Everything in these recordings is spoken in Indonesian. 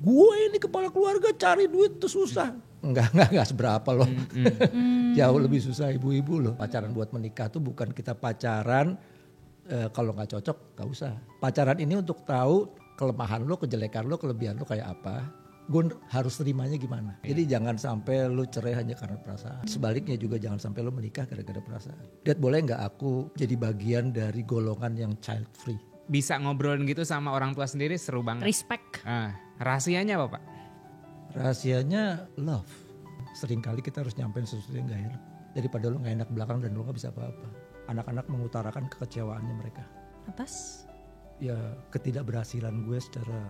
gue ini kepala keluarga cari duit tuh susah. Enggak seberapa loh. Jauh lebih susah ibu-ibu loh. Pacaran buat menikah tuh bukan kita pacaran kalau gak cocok gak usah. Pacaran ini untuk tahu kelemahan lo, kejelekan lo, kelebihan lo kayak apa. Gue harus terimanya gimana. Jadi jangan sampai lo cerai hanya karena perasaan. Sebaliknya juga jangan sampai lo menikah gara-gara perasaan. Dad, boleh gak aku jadi bagian dari golongan yang child free? Bisa ngobrolin gitu sama orang tua sendiri seru banget. Respect. Rahasianya apa Pak? Rahasianya love. Seringkali kita harus nyampein sesuatu yang gak enak. Daripada lo gak enak belakang dan lo gak bisa apa-apa. Anak-anak mengutarakan kekecewaannya mereka. Atas? Ya ketidakberhasilan gue secara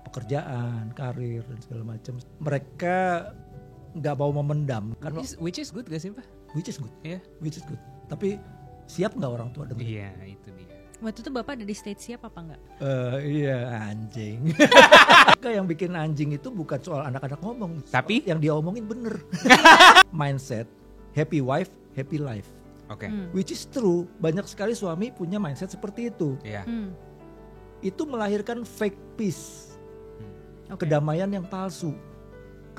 pekerjaan, karir dan segala macam. Mereka gak mau memendam. Which is good gak sih Pak? Which is good. Iya. Which is good. Tapi siap gak orang tua dengerin? Iya itu dia. Waktu itu Bapak ada di stage siap apa enggak? Iya anjing. Yang bikin anjing itu bukan soal anak-anak ngomong. Tapi? Yang dia omongin bener. Mindset, happy wife, happy life. Oke. Which is true. Banyak sekali suami punya mindset seperti itu. Iya. Itu melahirkan fake peace. Okay. Kedamaian yang palsu.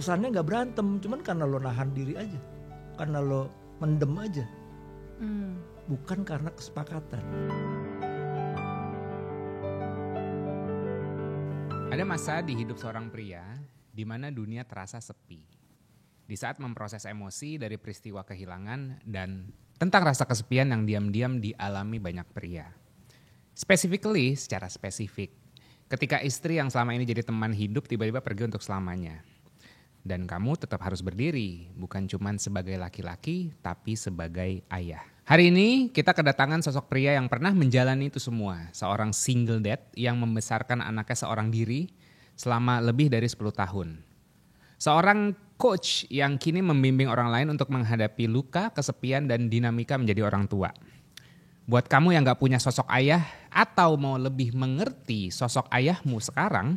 Kesannya gak berantem. Cuman karena lo nahan diri aja. Karena lo mendem aja. Bukan karena kesepakatan. Ada masa di hidup seorang pria di mana dunia terasa sepi. Di saat memproses emosi dari peristiwa kehilangan dan tentang rasa kesepian yang diam-diam dialami banyak pria. Specifically, secara spesifik, ketika istri yang selama ini jadi teman hidup tiba-tiba pergi untuk selamanya. Dan kamu tetap harus berdiri, bukan cuma sebagai laki-laki, tapi sebagai ayah. Hari ini kita kedatangan sosok pria yang pernah menjalani itu semua. Seorang single dad yang membesarkan anaknya seorang diri selama lebih dari 10 tahun. Seorang coach yang kini membimbing orang lain untuk menghadapi luka, kesepian, dan dinamika menjadi orang tua. Buat kamu yang gak punya sosok ayah atau mau lebih mengerti sosok ayahmu sekarang,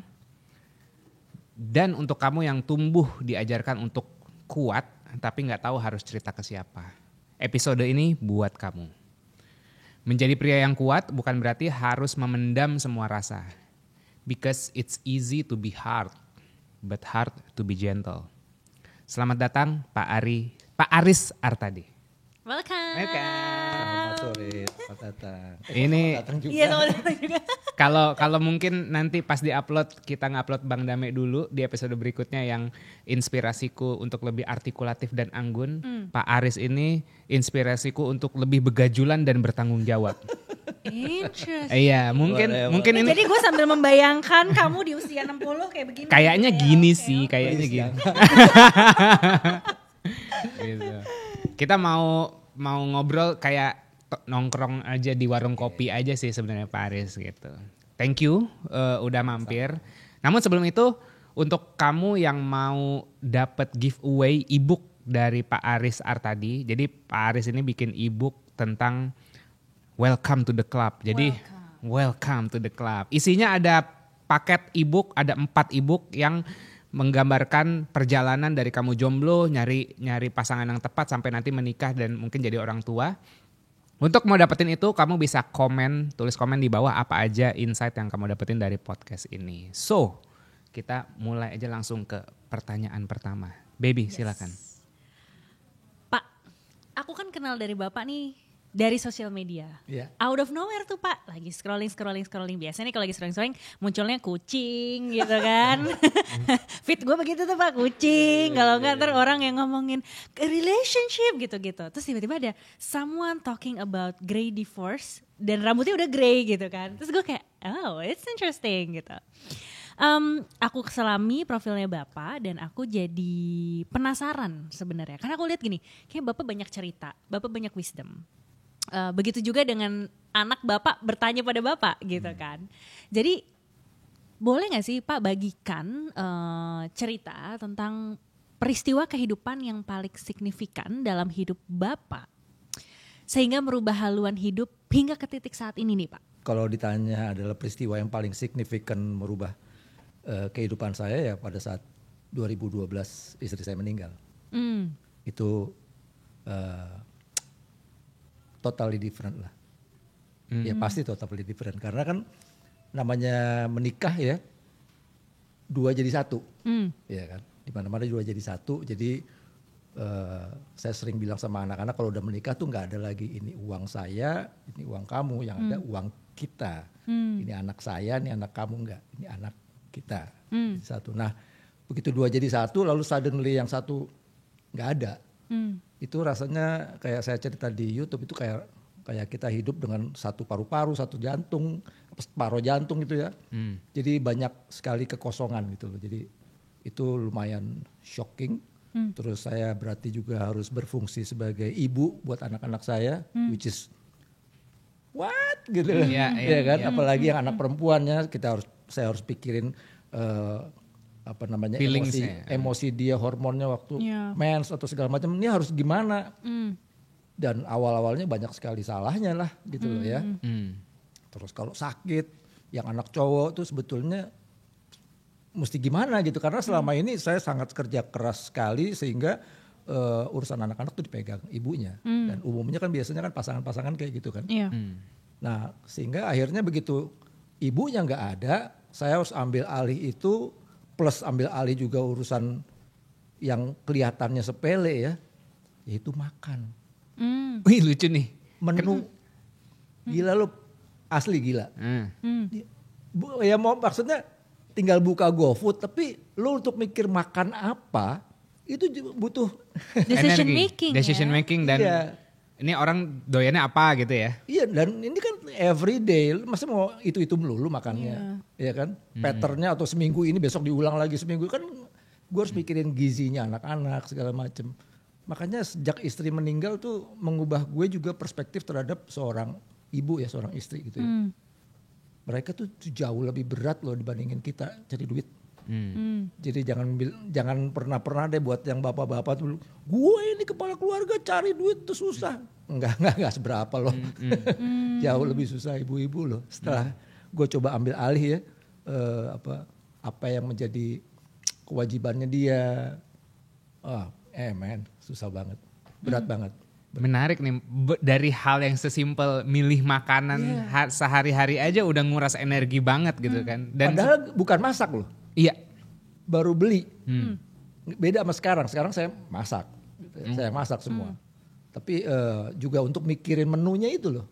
dan untuk kamu yang tumbuh diajarkan untuk kuat tapi gak tahu harus cerita ke siapa, episode ini buat kamu. Menjadi pria yang kuat bukan berarti harus memendam semua rasa. Because it's easy to be hard, but hard to be gentle. Selamat datang Pak Aris Artadi. Welcome. Selamat sore, selamat datang. Ini Selamat datang juga. Iya, selamat datang juga. Kalau mungkin nanti pas diupload, kita ngupload Bang Dame dulu di episode berikutnya yang inspirasiku untuk lebih artikulatif dan anggun. Pak Aris ini inspirasiku untuk lebih begajulan dan bertanggung jawab. Interesting. Iya, mungkin ini Jadi gue sambil membayangkan kamu di usia 60 kayak begini. kayaknya gitu ya. gini Oke, sih, oke. kayaknya Please, gini. Gitu. Kita mau ngobrol kayak nongkrong aja di warung kopi aja sih sebenarnya Pak Aris gitu. Thank you udah mampir. Namun sebelum itu untuk kamu yang mau dapat giveaway ebook dari Pak Aris Artadi. Jadi Pak Aris ini bikin ebook tentang Welcome to the Club. Jadi welcome to the club. Isinya ada paket ebook, ada 4 ebook yang menggambarkan perjalanan dari kamu jomblo, nyari pasangan yang tepat sampai nanti menikah dan mungkin jadi orang tua. Untuk mau dapetin itu kamu bisa tulis komen di bawah apa aja insight yang kamu dapetin dari podcast ini. So, kita mulai aja langsung ke pertanyaan pertama. Baby, silakan. Pak, aku kan kenal dari Bapak nih dari sosial media. Iya. Out of nowhere tuh Pak, lagi scrolling. Biasanya nih kalau lagi scrolling munculnya kucing gitu kan. Fit gue begitu tuh Pak, kucing. Kalau enggak ntar orang yang ngomongin relationship gitu-gitu. Terus tiba-tiba ada someone talking about grey divorce dan rambutnya udah grey gitu kan. Terus gue kayak, oh it's interesting gitu. Aku selami profilnya Bapak dan aku jadi penasaran sebenarnya. Karena aku lihat gini, kayak Bapak banyak cerita, Bapak banyak wisdom. Begitu juga dengan anak Bapak bertanya pada Bapak gitu kan. Jadi boleh gak sih Pak bagikan cerita tentang peristiwa kehidupan yang paling signifikan dalam hidup Bapak sehingga merubah haluan hidup hingga ke titik saat ini nih Pak? Kalau ditanya adalah peristiwa yang paling signifikan merubah kehidupan saya ya pada saat 2012 istri saya meninggal. Itu totally different lah. Ya pasti totally different karena kan namanya menikah ya dua jadi satu, ya kan? Di mana-mana dua jadi satu. Jadi saya sering bilang sama anak-anak kalau udah menikah tuh nggak ada lagi ini uang saya, ini uang kamu, yang ada uang kita. Ini anak saya, ini anak kamu, enggak, ini anak kita. Jadi satu. Nah begitu dua jadi satu, lalu suddenly yang satu nggak ada. Itu rasanya kayak saya cerita di YouTube itu kayak kita hidup dengan satu paru-paru, satu jantung, paru jantung gitu ya. Jadi banyak sekali kekosongan gitu loh. Jadi itu lumayan shocking. Terus saya berarti juga harus berfungsi sebagai ibu buat anak-anak saya, which is what gitu loh. Ya kan, apalagi yang anak perempuannya saya harus pikirin emosi dia, hormonnya waktu mens atau segala macam, ini harus gimana. Dan awal-awalnya banyak sekali salahnya lah gitu loh ya. Terus kalau sakit, yang anak cowok tuh sebetulnya mesti gimana gitu. Karena selama ini saya sangat kerja keras sekali sehingga urusan anak-anak tuh dipegang ibunya. Dan umumnya kan biasanya kan pasangan-pasangan kayak gitu kan. Nah sehingga akhirnya begitu ibunya nggak ada, saya harus ambil alih itu, plus ambil alih juga urusan yang kelihatannya sepele ya, yaitu makan. Wih lucu nih. Menu. Gila lu, asli gila. Ya mau maksudnya tinggal buka GoFood, tapi lu untuk mikir makan apa, itu butuh decision making. Decision making dan ini orang doyannya apa gitu ya. Iya, dan ini kan everyday, masa mau itu melulu makannya. Iya kan, patternnya atau seminggu ini besok diulang lagi seminggu, kan gue harus mikirin gizinya anak-anak segala macem. Makanya sejak istri meninggal tuh mengubah gue juga perspektif terhadap seorang ibu ya, seorang istri gitu ya. Mereka tuh jauh lebih berat loh dibandingin kita cari duit. Jadi jangan pernah deh buat yang bapak-bapak tuh, gue ini kepala keluarga cari duit tuh susah. Enggak seberapa loh. Jauh lebih susah ibu-ibu loh. Setelah gue coba ambil alih ya, apa yang menjadi kewajibannya dia. Susah banget, berat banget. Menarik nih, dari hal yang sesimpel milih makanan sehari-hari aja udah nguras energi banget gitu kan. Dan padahal bukan masak loh. Iya. Baru beli. Beda sama sekarang saya masak. Saya masak semua. Tapi juga untuk mikirin menunya itu loh.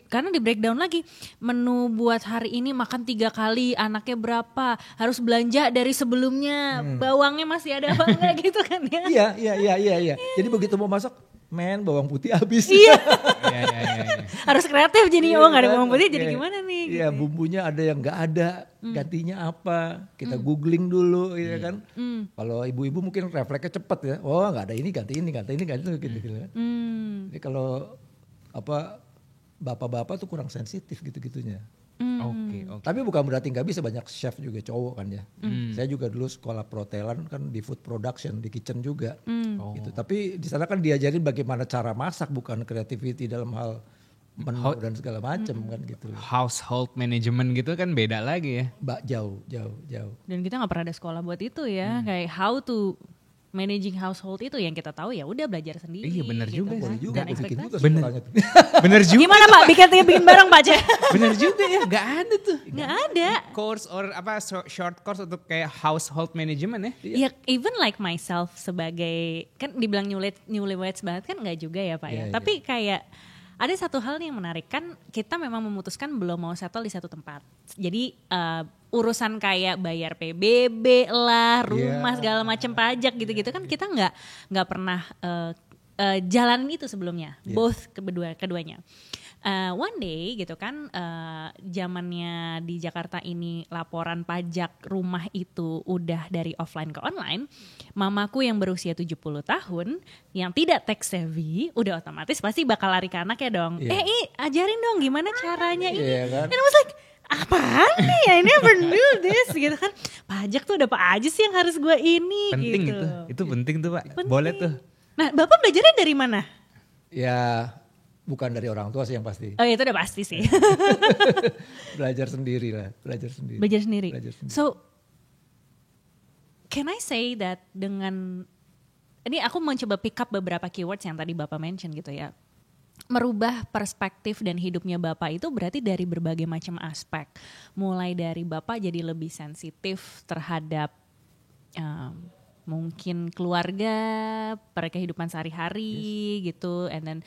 Karena di breakdown lagi, menu buat hari ini makan 3 kali, anaknya berapa, harus belanja dari sebelumnya, bawangnya masih ada apa enggak gitu kan ya. Iya. Jadi begitu mau masak, bawang putih habis. Iya. Harus kreatif jadinya, gak ada bawang putih jadi gimana nih. Iya, gitu. Bumbunya ada yang gak ada, gantinya apa, kita googling dulu ya kan. Kalau ibu-ibu mungkin refleksnya cepet ya, gak ada ini ganti ini gitu kan. Jadi kalau bapak-bapak tuh kurang sensitif gitu-gitunya. Oke. Tapi bukan berarti nggak bisa, banyak chef juga cowok kan ya. Saya juga dulu sekolah perhotelan kan di food production, di kitchen juga. Gitu. Tapi di sana kan diajarin bagaimana cara masak, bukan creativity dalam hal menu dan segala macam kan gitu. Household management gitu kan beda lagi ya. Jauh. Dan kita nggak pernah ada sekolah buat itu ya, kayak how to managing household itu yang kita tahu ya udah belajar sendiri. Iya benar gitu juga kan. sih. Dan ekspektasi. Bener juga. Gimana Pak? Bikin bareng Pak Cek. Bener juga ya, gak ada tuh. Gak ada. Course or short course untuk kayak household management ya. Ya even like myself sebagai, kan dibilang newlyweds banget kan gak juga ya Pak ya. Tapi kayak ada satu hal yang menarik kan, kita memang memutuskan belum mau settle di satu tempat. Jadi urusan kayak bayar PBB lah, rumah segala macam pajak gitu-gitu kan kita nggak pernah jalanin itu sebelumnya, both keduanya. One day gitu kan, zamannya di Jakarta ini laporan pajak rumah itu udah dari offline ke online. Mamaku yang berusia 70 tahun yang tidak tech savvy udah otomatis pasti bakal lari ke anaknya dong. Ajarin dong gimana caranya ini. Kan? And I was like, apaan nih, I never knew this gitu kan. Pajak tuh ada apa aja sih yang harus gue ini penting gitu. Itu penting tuh Pak, penting. Boleh tuh. Nah Bapak belajarnya dari mana? Ya bukan dari orang tua sih yang pasti. Oh itu udah pasti sih. Belajar sendiri. So can I say that dengan, ini aku mencoba pick up beberapa keywords yang tadi Bapak mention gitu ya. merubah perspektif dan hidupnya Bapak itu berarti dari berbagai macam aspek. Mulai dari Bapak jadi lebih sensitif terhadap mungkin keluarga, kehidupan sehari-hari gitu. And then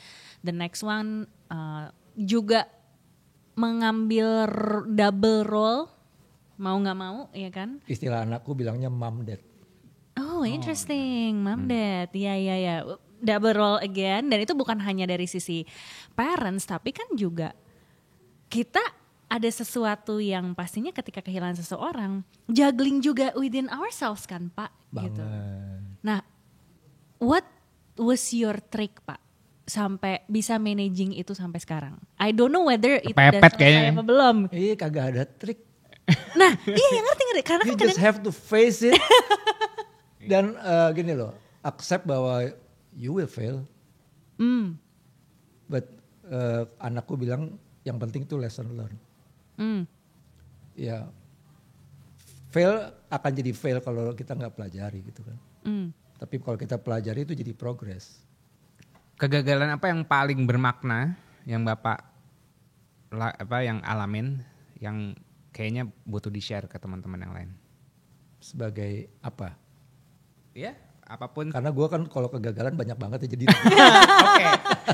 the next one juga mengambil double role, mau gak mau ya kan. Istilah anakku bilangnya mom dad. Oh interesting, mom dad, ya. Double role again, dan itu bukan hanya dari sisi parents, tapi kan juga kita ada sesuatu yang pastinya ketika kehilangan seseorang, juggling juga within ourselves kan Pak. Banget. Gitu. Nah, what was your trick Pak? Sampai bisa managing itu sampai sekarang. I don't know whether itu udah Kepepet selesai kayaknya. apa belum. Kagak ada trik. Nah, iya yang ngerti. Karena You kan just have to face it. Dan gini loh, accept bahwa you will fail. But anakku bilang yang penting itu lesson learn. Ya, fail akan jadi fail kalau kita nggak pelajari gitu kan. Tapi kalau kita pelajari itu jadi progress. Kegagalan apa yang paling bermakna yang Bapak yang alamin yang kayaknya butuh di-share ke teman-teman yang lain? Sebagai apa? Ya, apapun. Karena gue kan kalau kegagalan banyak banget ya jadi. Oke,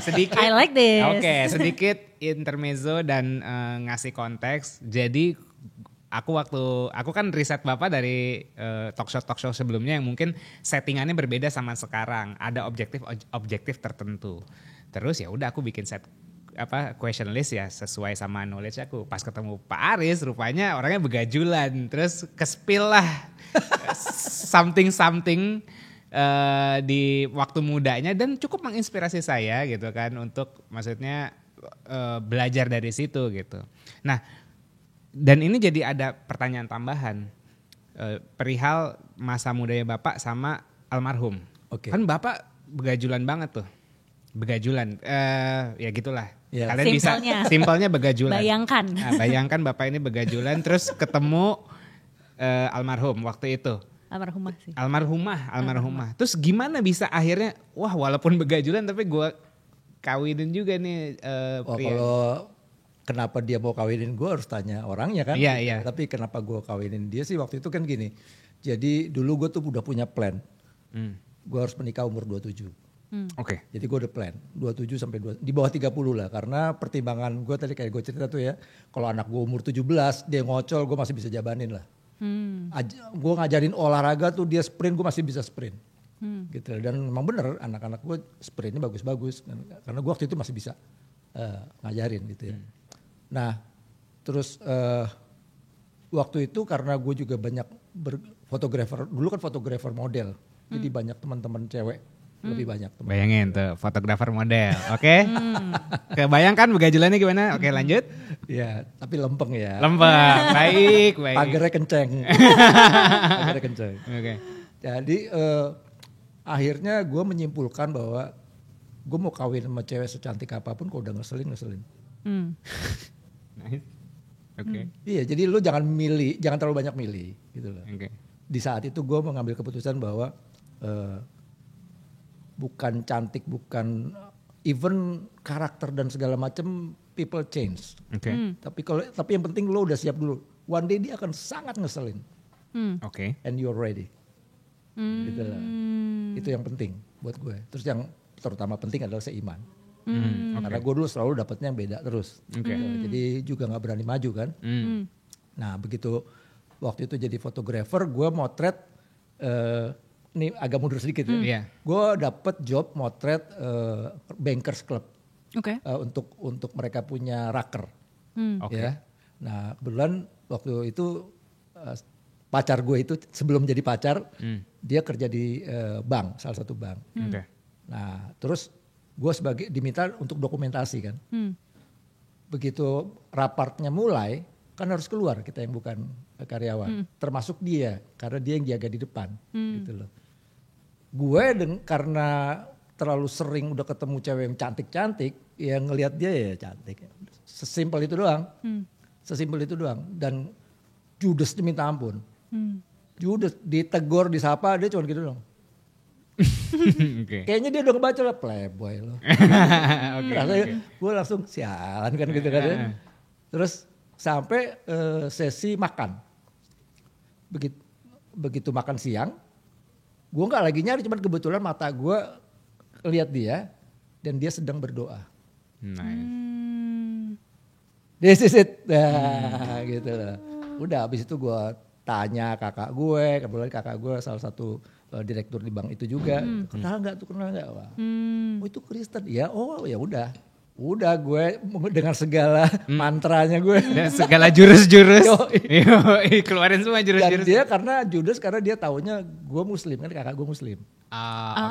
sedikit. I like this. Oke, sedikit intermezzo dan ngasih konteks. Jadi aku kan riset Bapak dari talk show sebelumnya yang mungkin settingannya berbeda sama sekarang. Ada objektif tertentu. Terus ya udah aku bikin question list ya sesuai sama knowledge aku. Pas ketemu Pak Aris rupanya orangnya begajulan. Terus ke-spill lah something di waktu mudanya dan cukup menginspirasi saya gitu kan untuk maksudnya belajar dari situ gitu. Nah, dan ini jadi ada pertanyaan tambahan perihal masa mudanya Bapak sama almarhum. Oke. Kan Bapak begajulan banget tuh. Begajulan ya gitulah. Yeah. Kalian Simpelnya. bisa simpelnya begajulan. Bayangkan. Nah, bayangkan Bapak ini begajulan terus ketemu almarhum waktu itu. Almarhumah sih. Almarhumah. Terus gimana bisa akhirnya walaupun begajulan tapi gue kawinin juga nih pria. Kalau kenapa dia mau kawinin gue harus tanya orangnya kan. Iya. Tapi kenapa gue kawinin dia sih waktu itu kan gini. Jadi dulu gue tuh udah punya plan. Gue harus menikah umur 27. Oke. Jadi gue udah plan 27 sampai di bawah 30 lah. Karena pertimbangan gue tadi kayak gue cerita tuh ya. Kalau anak gue umur 17 dia ngocol gue masih bisa jabanin lah. Gue ngajarin olahraga tuh dia sprint gue masih bisa sprint. Gitu. Dan memang bener anak-anak gue sprintnya bagus-bagus. Karena gue waktu itu masih bisa ngajarin gitu ya. Nah terus waktu itu karena gue juga banyak fotografer. Dulu kan fotografer model. Jadi banyak teman-teman cewek. Lebih banyak teman. Bayangin tuh fotografer model. Oke. Kebayangkan begajulannya gimana? Oke lanjut. Ya tapi lempeng ya. Lempeng. Baik. Pagernya kenceng. Pagernya kenceng. Oke. Jadi akhirnya gue menyimpulkan bahwa gue mau kawin sama cewek secantik apapun kalau udah ngeselin. Nice. Oke. Iya jadi lu jangan terlalu banyak milih gitu loh. Oke. Di saat itu gue mengambil keputusan bahwa bukan cantik, bukan even karakter dan segala macam people change. Oke. Tapi yang penting lo udah siap dulu. One day dia akan sangat ngeselin. Oke. And you're ready. Gitu lah. Itu yang penting buat gue. Terus yang terutama penting adalah seiman. Karena gue dulu selalu dapetnya yang beda terus. Jadi juga gak berani maju kan. Nah begitu waktu itu jadi fotografer gue motret. Ini agak mundur sedikit ya. Iya. Gue dapet job motret Bankers Club. Oke. Untuk mereka punya raker. Oke. Ya. Nah kebetulan waktu itu pacar gue itu sebelum jadi pacar dia kerja di bank, salah satu bank. Oke. Nah terus gue diminta untuk dokumentasi kan. Begitu rapartnya mulai kan harus keluar kita yang bukan karyawan. Termasuk dia karena dia yang jaga di depan gitu loh. Gue karena terlalu sering udah ketemu cewek yang cantik-cantik, ya ngelihat dia ya cantik. Sesimpel itu doang. Sesimpel itu doang. Dan judes minta ampun. Judes ditegur, disapa dia cuma gitu doang. Oke. Kayaknya dia udah ngebaca lah playboy lo. Oke. Rasanya gue langsung sialan kan gitu kan. Terus sampai sesi makan. Begitu makan siang, gue nggak lagi nyari, cuman kebetulan mata gue lihat dia dan dia sedang berdoa. Nice. This is it, nah, gitu loh. Udah abis itu gue tanya kakak gue, kebetulan kakak gue salah satu direktur di bank itu juga, kenal nggak? Wah, oh itu Kristen, ya, oh ya udah gue dengan segala mantranya gue. Dan segala jurus-jurus. Yoi, keluarin semua Dan jurus-jurus. dia karena judes karena dia taunya gue Muslim kan, kakak gue Muslim.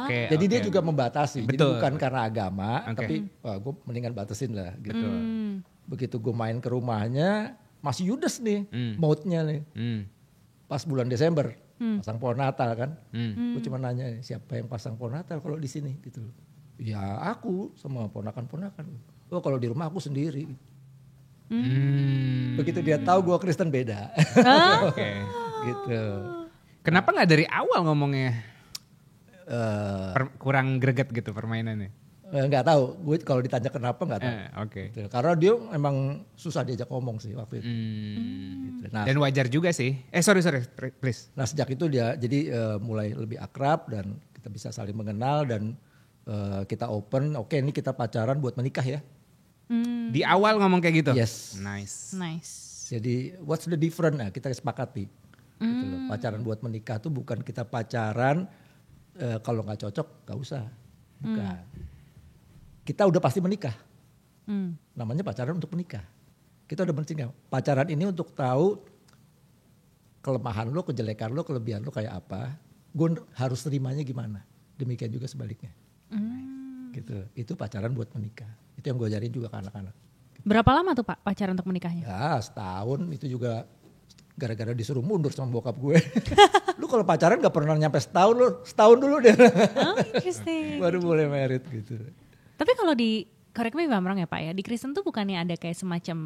Oke. Jadi dia juga membatasi. Betul. Jadi bukan karena agama, Oke. tapi gue mendingan batasin lah gitu. Begitu gue main ke rumahnya masih judes nih, moodnya nih. Pas bulan Desember pasang pohon Natal kan. Gue cuma nanya siapa yang pasang pohon Natal kalau di sini gitu. Ya aku sama ponakan-ponakan. Oh kalau di rumah aku sendiri. Begitu dia tahu gue Kristen beda. Oke. Gitu. Kenapa nggak dari awal ngomongnya? Eh, Kurang greget gitu permainannya. Nggak tahu. Gue kalau ditanya kenapa nggak tahu. Oke. Gitu. Karena dia emang susah diajak ngomong sih waktu itu. Gitu. Nah, Dan wajar juga sih. Sorry, please. nah sejak itu dia jadi mulai lebih akrab dan kita bisa saling mengenal dan kita open. Oke, ini kita pacaran buat menikah ya. Di awal ngomong kayak gitu? Yes. Nice. Jadi what's the difference? Nah, kita sepakati. Gitu loh. Pacaran buat menikah tuh bukan kita pacaran kalau nggak cocok nggak usah. Bukan. Kita udah pasti menikah. Namanya pacaran untuk menikah. Kita udah menikah. Pacaran ini untuk tahu kelemahan lo, kejelekan lo, kelebihan lo kayak apa. Gue harus terimanya gimana. Demikian juga sebaliknya. Gitu. Itu pacaran buat menikah. Itu yang gue ajarin juga ke anak-anak. Berapa lama tuh Pak pacaran untuk menikahnya? Ya setahun itu juga gara-gara disuruh mundur sama bokap gue. Lu kalau pacaran gak pernah nyampe setahun lu, setahun dulu deh. Oh, interesting. Baru boleh merit gitu. Tapi kalau di, correct me if I'm wrong ya Pak ya, di Kristen tuh bukannya ada kayak semacam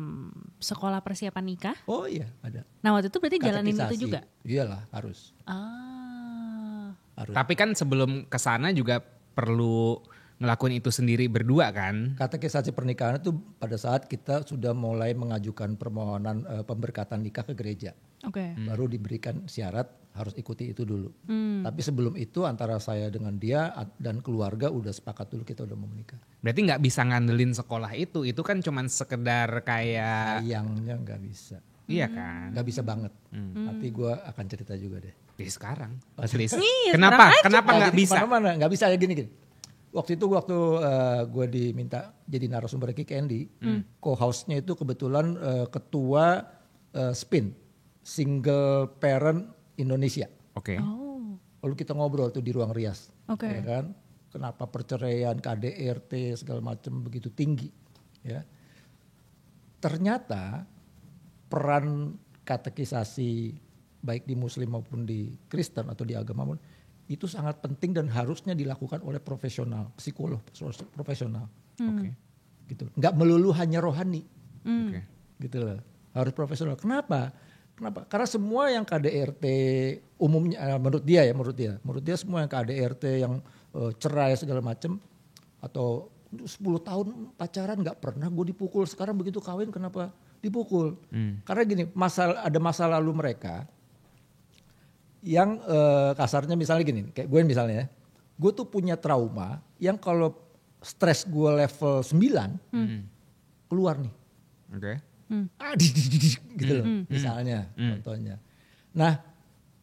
sekolah persiapan nikah? Oh iya ada. Nah waktu itu berarti jalanin Katekisasi. itu juga? Iyalah harus. Ah. Tapi kan sebelum kesana juga perlu ngelakuin itu sendiri berdua kan? Katekisasi pernikahan itu pada saat kita sudah mulai mengajukan permohonan pemberkatan nikah ke gereja. Oke. Baru diberikan syarat harus ikuti itu dulu. Tapi sebelum itu antara saya dengan dia dan keluarga udah sepakat dulu kita udah mau menikah. Berarti nggak bisa ngandelin sekolah itu kan cuman sekedar kayak, Sayangnya nggak bisa. iya kan? Nggak bisa banget. Nanti gue akan cerita juga deh. Sekarang, Oh, please. Iya, Kenapa? sekarang aja. Kenapa nggak bisa? Mana-mana nggak bisa ya gini. Waktu itu gue diminta jadi narasumber Kick Andy, co-host-nya itu kebetulan ketua SPIN, Single Parent Indonesia. Oke. Oh. Lalu kita ngobrol tuh di ruang rias, Oke. ya kan? Kenapa perceraian, KDRT segala macam begitu tinggi, ya? Ternyata peran katekisasi baik di Muslim maupun di Kristen atau di agama pun itu sangat penting dan harusnya dilakukan oleh profesional, psikolog profesional. Oke. Gitu. Nggak melulu hanya rohani. Oke. Gitu loh. Harus profesional. Kenapa? Karena semua yang KDRT umumnya menurut dia semua yang KDRT yang cerai segala macam atau 10 tahun pacaran nggak pernah gue dipukul, sekarang begitu kawin kenapa dipukul? Karena gini, ada masa lalu mereka yang kasarnya misalnya gini, kayak gue misalnya, gue tuh punya trauma yang kalau stres gue level 9 keluar nih. Oke. Gitu loh misalnya contohnya. Nah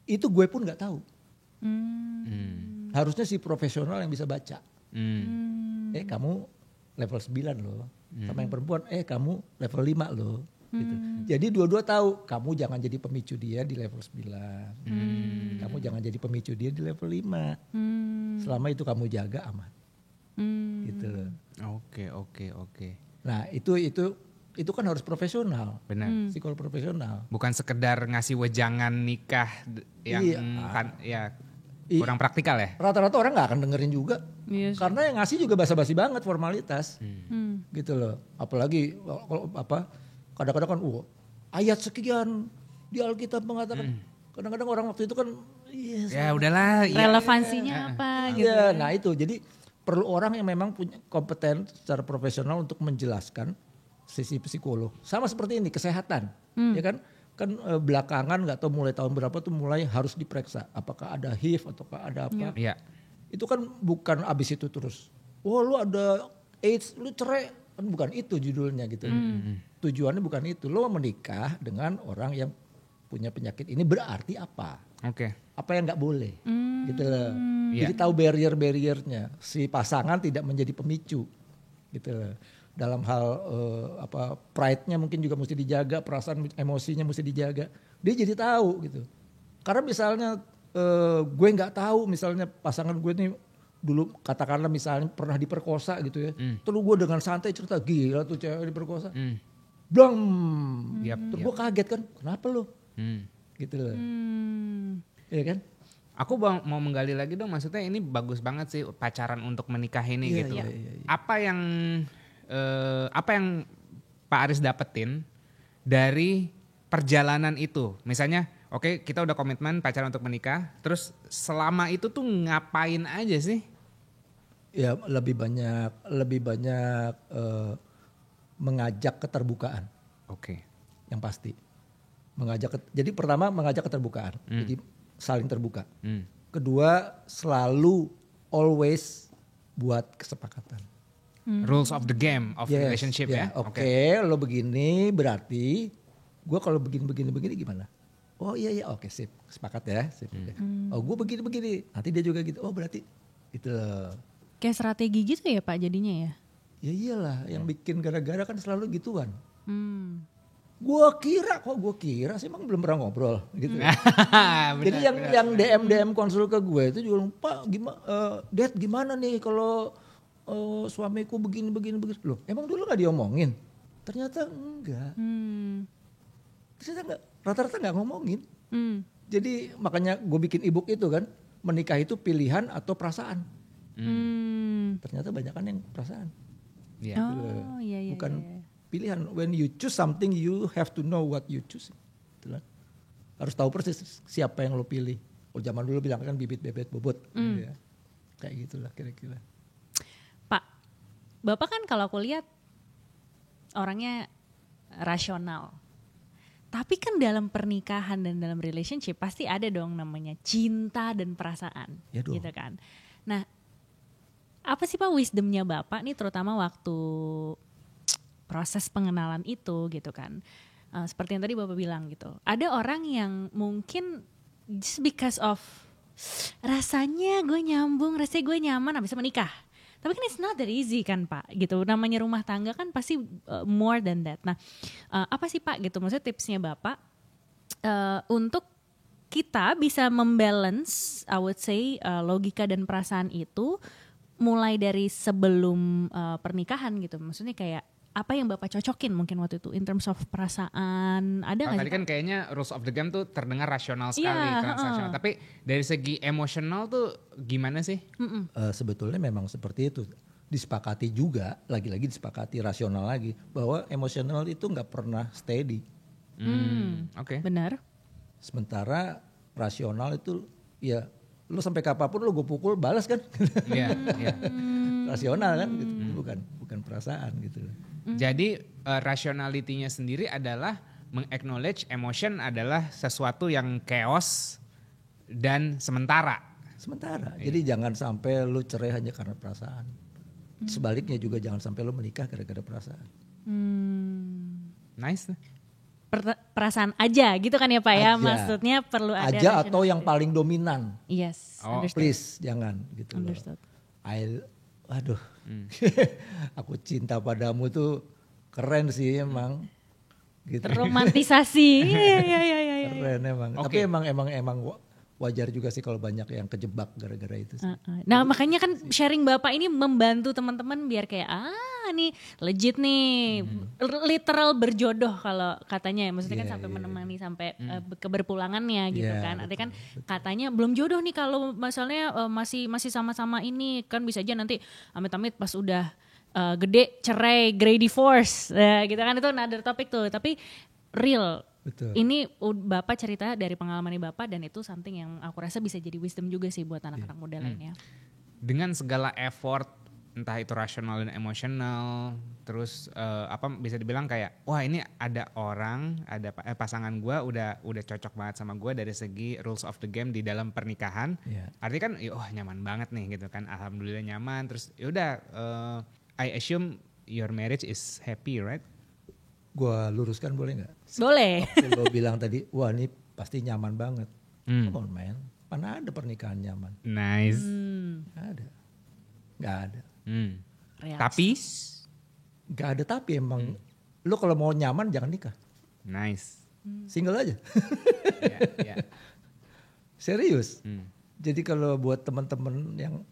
itu gue pun nggak tahu. Harusnya si profesional yang bisa baca. Kamu level 9 loh. Sama yang perempuan kamu level 5 loh. Gitu. Jadi dua-dua tahu kamu jangan jadi pemicu dia di level 9. Kamu jangan jadi pemicu dia di level 5. Selama itu kamu jaga aman. Gitu loh. Oke. Nah itu kan harus profesional. Benar. Psikolog profesional. Bukan sekedar ngasih wejangan nikah yang Iya. kan ya kurang praktikal ya. Rata-rata orang nggak akan dengerin juga. Iya sih. Karena yang ngasih juga basa-basi banget formalitas. Gitu loh. Apalagi kalau kadang-kadang kan ayat sekian di Alkitab mengatakan Kadang-kadang orang waktu itu kan Ya udahlah. Relevansinya apa gitu. iya, nah itu jadi perlu orang yang memang punya kompeten secara profesional untuk menjelaskan sisi psikolog. Sama seperti ini kesehatan, ya kan? Kan belakangan nggak tahu mulai tahun berapa tuh mulai harus diperiksa apakah ada HIV ataukah ada apa. Iya. Itu kan bukan abis itu terus. Oh lu ada AIDS, lu cerai. Kan bukan itu judulnya gitu. Tujuannya bukan itu. Lu menikah dengan orang yang punya penyakit ini berarti apa? Oke. Apa yang nggak boleh? Gitu loh. Iya. Jadi tahu barrier-barriernya. Si pasangan tidak menjadi pemicu. Gitu loh. Dalam hal pride-nya mungkin juga mesti dijaga, perasaan emosinya mesti dijaga. Dia jadi tahu gitu. Karena misalnya gue nggak tahu misalnya pasangan gue nih dulu katakanlah misalnya pernah diperkosa gitu ya. Terus gue dengan santai cerita gila tuh cewek diperkosa. Blang. Terus gue kaget kan, kenapa lo? Gitu loh. Iya kan? Aku mau menggali lagi dong, maksudnya ini bagus banget sih pacaran untuk menikah ini Iya, gitu. iya, iya. Apa yang Pak Aris dapetin dari perjalanan itu? Misalnya, oke, kita udah komitmen pacaran untuk menikah, terus selama itu tuh ngapain aja sih? Ya lebih banyak mengajak keterbukaan. Oke. Yang pasti. Jadi pertama mengajak keterbukaan. Jadi saling terbuka. Kedua selalu always buat kesepakatan. Rules of the game of Yes, relationship ya. Oke, lo begini berarti gue kalau begini gimana? Oh iya oke sip, sepakat ya. Sip. Oh gue begini, nanti dia juga gitu. Oh berarti itu loh. Kayak strategi gitu ya Pak jadinya ya? Ya iyalah, yang bikin gara-gara kan selalu gituan. Hmm. Gue kira sih emang belum pernah ngobrol gitu. Benar, Jadi yang DM konsul ke gue itu juga Pak Dad gimana nih kalau suamiku begini. Loh emang dulu gak diomongin? Ternyata enggak. Ternyata enggak, rata-rata gak ngomongin. Jadi makanya gue bikin ebook itu kan, menikah itu pilihan atau perasaan. Ternyata banyak kan yang perasaan. Iya. Oh iya. Bukan pilihan. When you choose something you have to know what you choose. Itulah. Harus tahu persis siapa yang lo pilih. Oh zaman dulu bilang kan bibit bebet bobot. Ya. Kayak gitulah kira-kira. Pak, Bapak kan kalau aku lihat orangnya rasional. Tapi kan dalam pernikahan dan dalam relationship pasti ada dong namanya cinta dan perasaan. Ya dong. Gitu kan. Nah, apa sih Pak wisdomnya Bapak nih terutama waktu proses pengenalan itu gitu kan. Seperti yang tadi Bapak bilang gitu. Ada orang yang mungkin just because of rasanya gue nyambung, rasanya gue nyaman habis menikah. Tapi kan it's not that easy kan Pak gitu. Namanya rumah tangga kan pasti more than that. Nah apa sih Pak gitu maksudnya tipsnya Bapak untuk kita bisa membalance I would say logika dan perasaan itu mulai dari sebelum pernikahan gitu. Maksudnya kayak apa yang Bapak cocokin mungkin waktu itu in terms of perasaan ada nggak Tadi sih? kan kayaknya rules of the game tuh terdengar rasional sekali, Iya, transaksional. Tapi dari segi emosional tuh gimana sih? Sebetulnya memang seperti itu. Disepakati juga, lagi-lagi disepakati rasional lagi. Bahwa emosional itu gak pernah steady. Oke. Benar. Sementara rasional itu ya lu sampai kapanpun lu gue pukul balas kan. Iya. Rasional kan gitu. Bukan perasaan gitu. Jadi rationality-nya sendiri adalah meng-acknowledge emotion adalah sesuatu yang chaos dan sementara. Jadi jangan sampai lu cerai hanya karena perasaan. Sebaliknya juga jangan sampai lu menikah gara-gara perasaan. Nice. Perasaan aja gitu kan ya Pak ya, Aja. maksudnya perlu ada Aja atau rationality. yang paling dominan. Yes, Oh, understood. Please jangan gitu loh. Understood. Aduh, aku cinta padamu tuh keren sih emang. Gitu. Romantisasi. Iya. Keren emang. Oke. Tapi emang wajar juga sih kalau banyak yang kejebak gara-gara itu sih. Nah makanya kan sharing Bapak ini membantu teman-teman biar kayak nih legit nih, literal berjodoh kalau katanya, maksudnya kan sampai menemani sampai keberpulangannya gitu Iya, kan. Artinya kan katanya belum jodoh nih kalau misalnya masih sama-sama ini kan bisa aja nanti amit-amit pas udah gede cerai, grey divorce, gitu kan itu another topik tuh. Tapi real Betul. Ini Bapak cerita dari pengalaman Bapak dan itu something yang aku rasa bisa jadi wisdom juga sih buat anak-anak muda lainnya. Dengan segala effort, entah itu rasional dan emosional, terus bisa dibilang kayak, wah ini ada orang, ada pasangan gue udah cocok banget sama gue dari segi rules of the game di dalam pernikahan. Iya. Artinya kan, nyaman banget nih gitu kan, alhamdulillah nyaman. Terus yaudah, I assume your marriage is happy, right? Gua luruskan boleh nggak? Boleh. Waktu lo bilang tadi, wah ini pasti nyaman banget. Come on man, mana ada pernikahan nyaman? Nice. Nggak ada. Tapi? Nggak ada tapi emang lo kalau mau nyaman jangan nikah. Nice. Single aja. Yeah. Serius. Jadi kalau buat teman-teman yang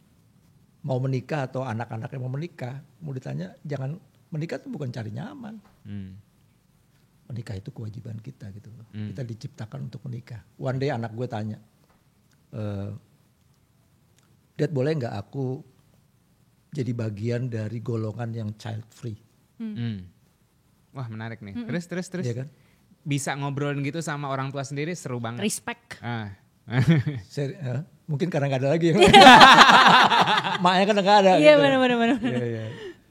mau menikah atau anak-anak yang mau menikah, mau ditanya jangan menikah itu bukan cari nyaman. Menikah itu kewajiban kita gitu loh. Kita diciptakan untuk menikah. One day anak gue tanya, Dad boleh nggak aku jadi bagian dari golongan yang child free? Wah menarik nih. Terus. Iya kan? Bisa ngobrolin gitu sama orang tua sendiri seru banget. Respect. Mungkin karena nggak ada lagi yang maknya kan nggak ada. Iya gitu. benar. Iya.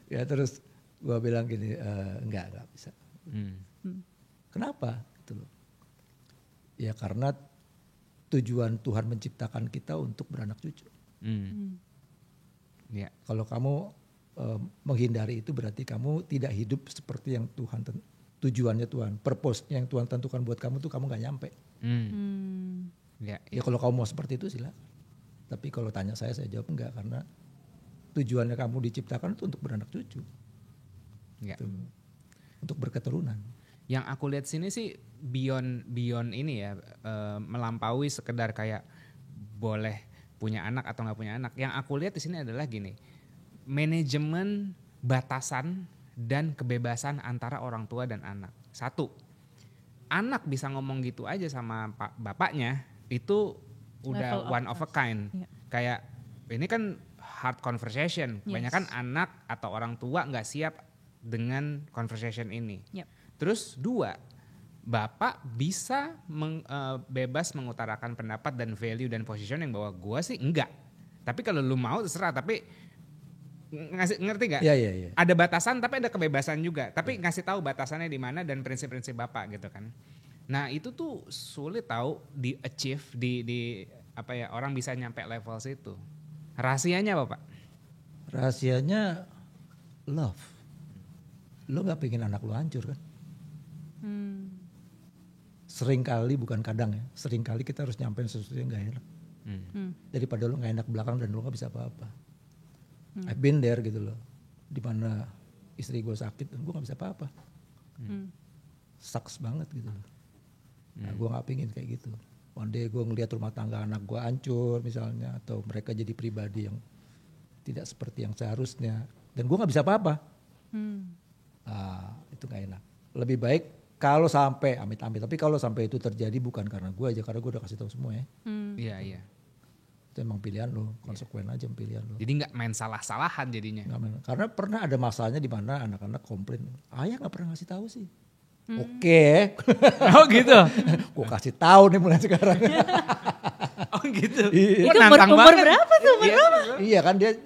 Ya terus gue bilang gini, nggak bisa. Kenapa? Gitu loh. Ya karena tujuan Tuhan menciptakan kita untuk beranak cucu. Ya. Kalau kamu menghindari itu berarti kamu tidak hidup seperti yang Tuhan tujuannya Tuhan, purpose-nya yang Tuhan tentukan buat kamu tuh kamu nggak nyampe. Ya kalau kamu mau seperti itu silakan. Tapi kalau tanya saya jawab enggak karena tujuannya kamu diciptakan itu untuk beranak cucu. Ya. Gitu. Untuk berketurunan. Yang aku lihat sini sih beyond ini ya, melampaui sekedar kayak boleh punya anak atau nggak punya anak. Yang aku lihat di sini adalah gini, manajemen batasan dan kebebasan antara orang tua dan anak. Satu, anak bisa ngomong gitu aja sama bapaknya itu udah one of a kind. Yeah. Kayak ini kan hard conversation. Kebanyakan anak atau orang tua nggak siap dengan conversation ini. Yep. Terus dua, bapak bisa bebas mengutarakan pendapat dan value dan positioning bahwa gue sih enggak. Tapi kalau lu mau terserah, tapi ngerti gak? Iya. Ada batasan tapi ada kebebasan juga. Tapi ngasih tahu batasannya di mana dan prinsip-prinsip bapak gitu kan. Nah itu tuh sulit tahu di achieve di orang bisa nyampe level situ. Rahasianya apa Pak? Rahasianya love. Lo gak pengen anak lo hancur kan? Sering kali bukan kadang ya, sering kali kita harus nyampein sesuatu yang gak enak. Daripada lo gak enak belakang dan lo gak bisa apa-apa. I've been there gitu loh. Dimana istri gue sakit dan gue gak bisa apa-apa. Sucks banget gitu loh. Nah, gue gak pengen kayak gitu. One day gue ngeliat rumah tangga anak gue hancur misalnya. Atau mereka jadi pribadi yang tidak seperti yang seharusnya. Dan gue gak bisa apa-apa. Itu gak enak. Lebih baik kalau sampai amit-amit. Tapi kalau sampai itu terjadi bukan karena gue aja. Karena gue udah kasih tahu semua ya. Iya. Itu emang pilihan lo. Konsekuen aja pilihan lo. Jadi gak main salah-salahan jadinya. Karena pernah ada masanya di mana anak-anak komplain. Ayah gak pernah ngasih tahu sih. Oke. Oh gitu. Gue kasih tahu nih mulai sekarang. Oh gitu. Itu umur berapa tuh? Iya kan dia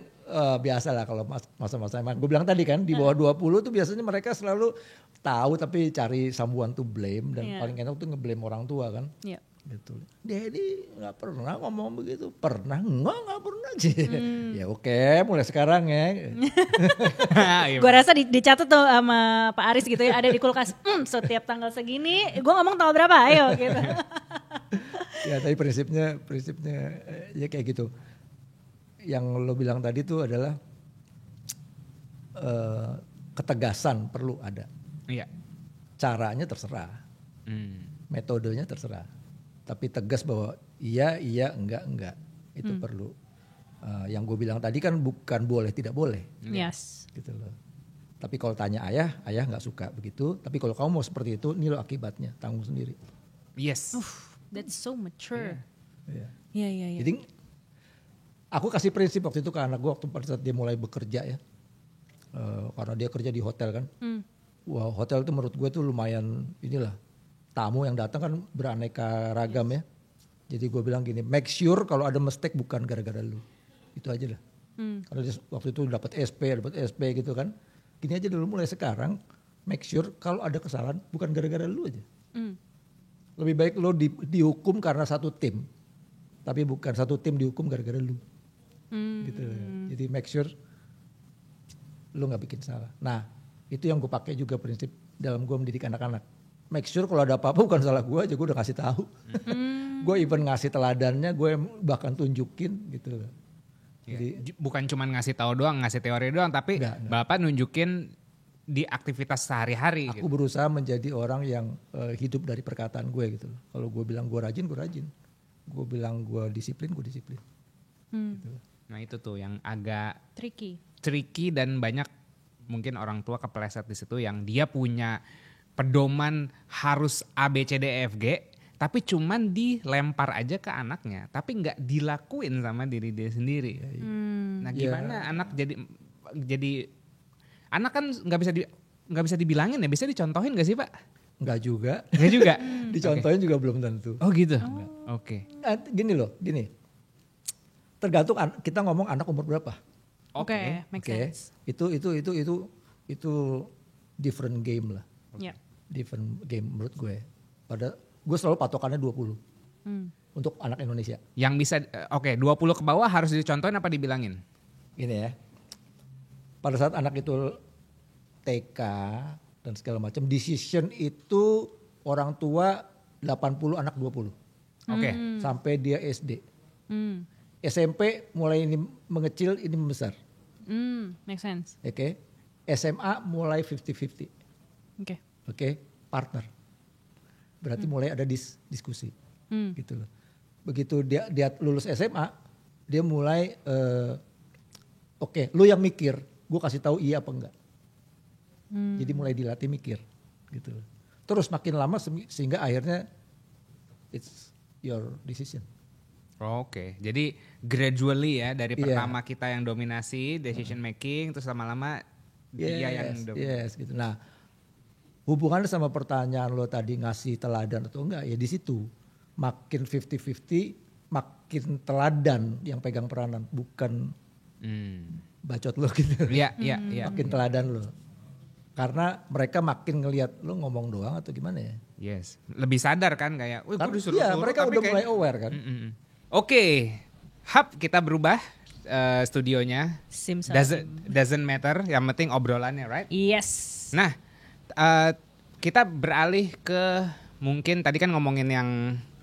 biasa lah kalau masa-masa emang. Gue bilang tadi kan di bawah 20 tuh biasanya mereka selalu tahu tapi cari someone to blame. Dan paling enak tuh ngeblame orang tua kan. Iya. Gitu. Daddy gak pernah ngomong begitu. Pernah? Enggak pernah sih. Ya oke, mulai sekarang ya. Gue rasa dicatat tuh sama Pak Aris gitu ya, ada di kulkas. Setiap tanggal segini gue ngomong tanggal berapa ayo gitu. Ya tapi prinsipnya ya kayak gitu. Yang lo bilang tadi tuh adalah ketegasan perlu ada. Iya. Caranya terserah. Metodenya terserah. Tapi tegas bahwa iya, enggak. Itu perlu. Yang gue bilang tadi kan bukan boleh, tidak boleh. Yes. Gitu loh. Tapi kalau tanya ayah gak suka begitu. Tapi kalau kamu mau seperti itu, ini lo akibatnya, tanggung sendiri. Yes. That's so mature. Iya. Jadi aku kasih prinsip waktu itu ke anak gue waktu pada saat dia mulai bekerja ya. Karena dia kerja di hotel kan. Wah hotel itu menurut gue tuh lumayan inilah. tamu yang datang kan beraneka ragam ya. Jadi gue bilang gini, make sure kalau ada mistake bukan gara-gara lu. Itu aja lah. Karena dia waktu itu dapat SP gitu kan. Gini aja dulu, mulai sekarang make sure kalau ada kesalahan bukan gara-gara lu aja. Lebih baik lo dihukum karena satu tim. Tapi bukan satu tim dihukum gara-gara lu. Gitu. Jadi make sure lu gak bikin salah. Nah itu yang gue pakai juga prinsip dalam gue mendidik anak-anak. Make sure kalau ada apa-apa bukan salah gue aja, gue udah kasih tahu. Gue even ngasih teladannya, gue bahkan tunjukin gitu. Jadi bukan cuma ngasih tahu doang, ngasih teori doang, tapi enggak. Bapak nunjukin di aktivitas sehari-hari. Aku berusaha menjadi orang yang hidup dari perkataan gue gitu. Kalau gue bilang gue rajin, gue rajin. Gue bilang gue disiplin, gue disiplin. Gitu. Nah itu tuh yang agak Tricky dan banyak mungkin orang tua kepleset di situ yang dia punya pedoman harus A, B, C, D, E, F, G, tapi cuman dilempar aja ke anaknya, tapi nggak dilakuin sama diri dia sendiri. Nah gimana anak jadi anak kan nggak bisa dibilangin ya, bisa dicontohin nggak sih Pak? Enggak juga. Nggak juga. Dicontohin juga belum tentu. Oh gitu. Oke. Nah, gini. Tergantung kita ngomong anak umur berapa. Oke, make sense. Itu different game lah. Yeah. Different game menurut gue. Pada gue selalu patokannya 20 untuk anak Indonesia. Yang bisa 20 ke bawah harus dicontohin apa dibilangin? Gini ya. Pada saat anak itu TK dan segala macam, decision itu orang tua 80, anak 20. Oke. Sampai dia SD. SMP mulai ini mengecil, ini membesar. Make sense. Oke. SMA mulai 50-50. Oke, partner. Berarti mulai ada diskusi. Gitu loh. Begitu dia lulus SMA, dia mulai lu yang mikir, gue kasih tahu iya apa enggak. Jadi mulai dilatih mikir gitu loh. Terus makin lama sehingga akhirnya it's your decision. Oke, jadi gradually ya dari pertama kita yang dominasi decision making, terus lama-lama dia yang dominasi. Yes, gitu. Nah, hubungannya sama pertanyaan lo tadi ngasih teladan atau enggak, ya di situ makin 50-50, makin teladan yang pegang peranan, bukan bacot lo gitu. Iya. Makin teladan lo. Karena mereka makin ngelihat lo ngomong doang atau gimana ya. Yes, lebih sadar kan kayak, wih gue disuruh iya, mereka udah mulai aware kan. Oke, Hub kita berubah studionya. Doesn't matter, yang penting obrolannya, right? Yes. Nah, kita beralih ke mungkin tadi kan ngomongin yang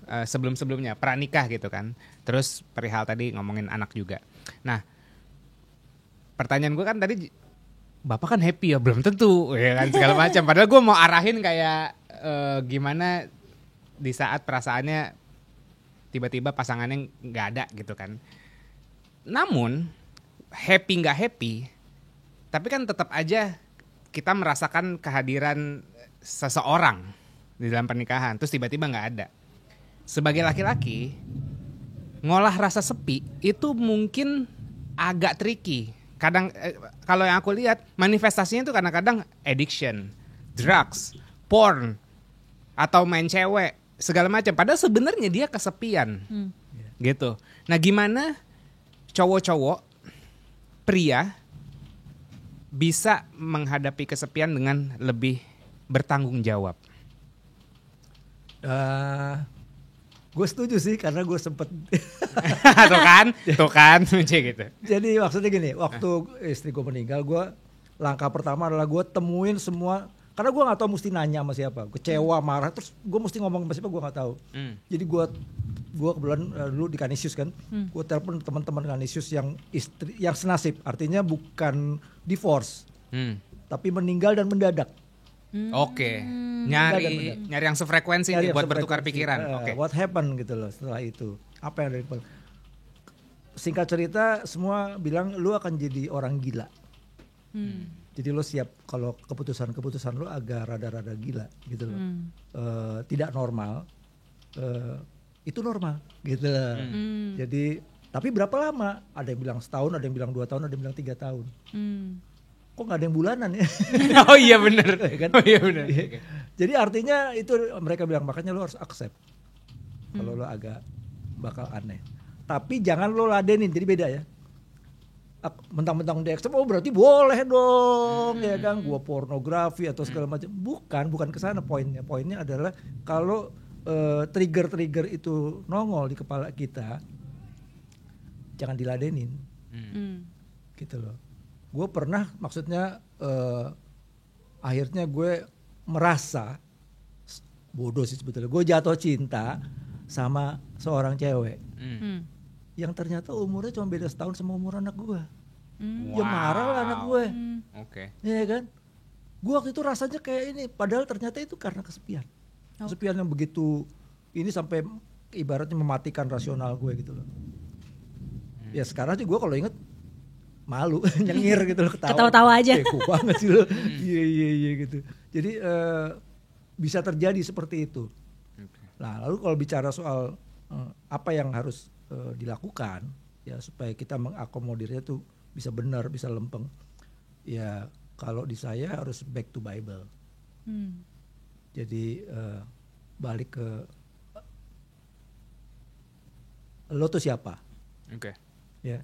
sebelum-sebelumnya pranikah gitu kan. Terus perihal tadi ngomongin anak juga. Nah, pertanyaan gue kan tadi, Bapak kan happy ya, belum tentu ya kan segala macam. Padahal gue mau arahin kayak gimana di saat perasaannya tiba-tiba pasangannya nggak ada gitu kan. Namun happy nggak happy, tapi kan tetap aja kita merasakan kehadiran seseorang di dalam pernikahan, terus tiba-tiba nggak ada. Sebagai laki-laki, ngolah rasa sepi itu mungkin agak tricky. Kadang kalau yang aku lihat manifestasinya itu kadang-kadang addiction, drugs, porn, atau main cewek, segala macam. Padahal sebenarnya dia kesepian, gitu. Nah, gimana cowok-cowok, pria bisa menghadapi kesepian dengan lebih bertanggung jawab? Gue setuju sih karena gue sempet tuh kan gitu. Jadi maksudnya gini, waktu istri gue meninggal, gue langkah pertama adalah gue temuin semua, karena gue nggak tahu mesti nanya sama siapa, kecewa, marah, terus gue mesti ngomong sama siapa gue nggak tahu. Jadi gue kebetulan dulu di Kanisius kan, gue telepon teman-teman Kanisius yang istri yang senasib, artinya bukan divorce, tapi meninggal dan mendadak. Oke. Nyari yang sefrekuensi nih buat bertukar pikiran. Oke. What happened gitu loh setelah itu. Apa yang dari singkat cerita semua bilang lu akan jadi orang gila. Jadi lu siap kalau keputusan lu agak rada-rada gila gitu loh. Tidak normal. Itu normal gitu loh. Jadi tapi berapa lama? Ada yang bilang setahun, ada yang bilang 2 tahun, ada yang bilang 3 tahun. kok nggak ada yang bulanan ya? Oh iya benar. Kan? Oh iya benar. Oke. Jadi artinya itu mereka bilang makanya lo harus accept. Kalau lo agak bakal aneh. Tapi jangan lo ladenin, jadi beda ya. Mentang-mentang di accept, oh berarti boleh dong ya kan, gua pornografi atau segala macam. Bukan kesana poinnya. Poinnya adalah kalau trigger-trigger itu nongol di kepala kita, jangan diladenin. Gitu loh. Gue pernah maksudnya akhirnya gue merasa bodoh sih sebetulnya. Gue jatuh cinta sama seorang cewek yang ternyata umurnya cuma beda setahun sama umur anak gue. Ya marah lah anak gue. Oke. Iya kan? Gue waktu itu rasanya kayak ini, padahal ternyata itu karena kesepian. Kesepian yang begitu ini sampai ibaratnya mematikan rasional gue gitu loh. Ya sekarang sih gue kalau inget malu, nyengir gitu loh, ketawa-tawa aja. Keko banget sih lo. Iya gitu. Jadi bisa terjadi seperti itu. Nah lalu kalau bicara soal apa yang harus dilakukan ya supaya kita mengakomodirnya tuh bisa benar, bisa lempeng. Ya kalau di saya harus back to Bible. Jadi balik ke lo tuh siapa? Oke. Ya.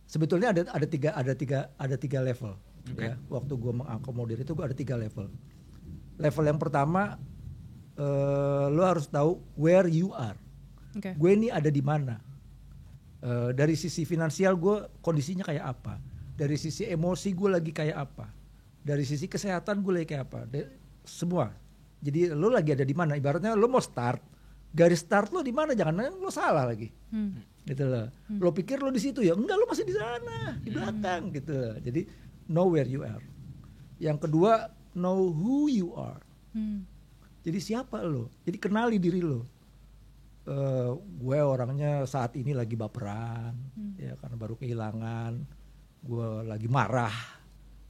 Sebetulnya ada tiga level. Okay. Ya. Waktu gue mengakomodir itu gue ada 3 level. Level yang pertama lo harus tahu where you are. Okay. Gue ini ada di mana. Dari sisi finansial gue kondisinya kayak apa. Dari sisi emosi gue lagi kayak apa. Dari sisi kesehatan gue lagi kayak apa. Semua. Jadi lo lagi ada di mana. Ibaratnya lo mau start. Garis start lo di mana? Jangan lo salah lagi. Gitu loh. Lo pikir lo di situ ya? Enggak, lo masih di sana, di belakang gitu loh. Jadi know where you are. Yang kedua, know who you are. Jadi siapa lo? Jadi kenali diri lo. Gue orangnya saat ini lagi baperan, ya karena baru kehilangan. Gue lagi marah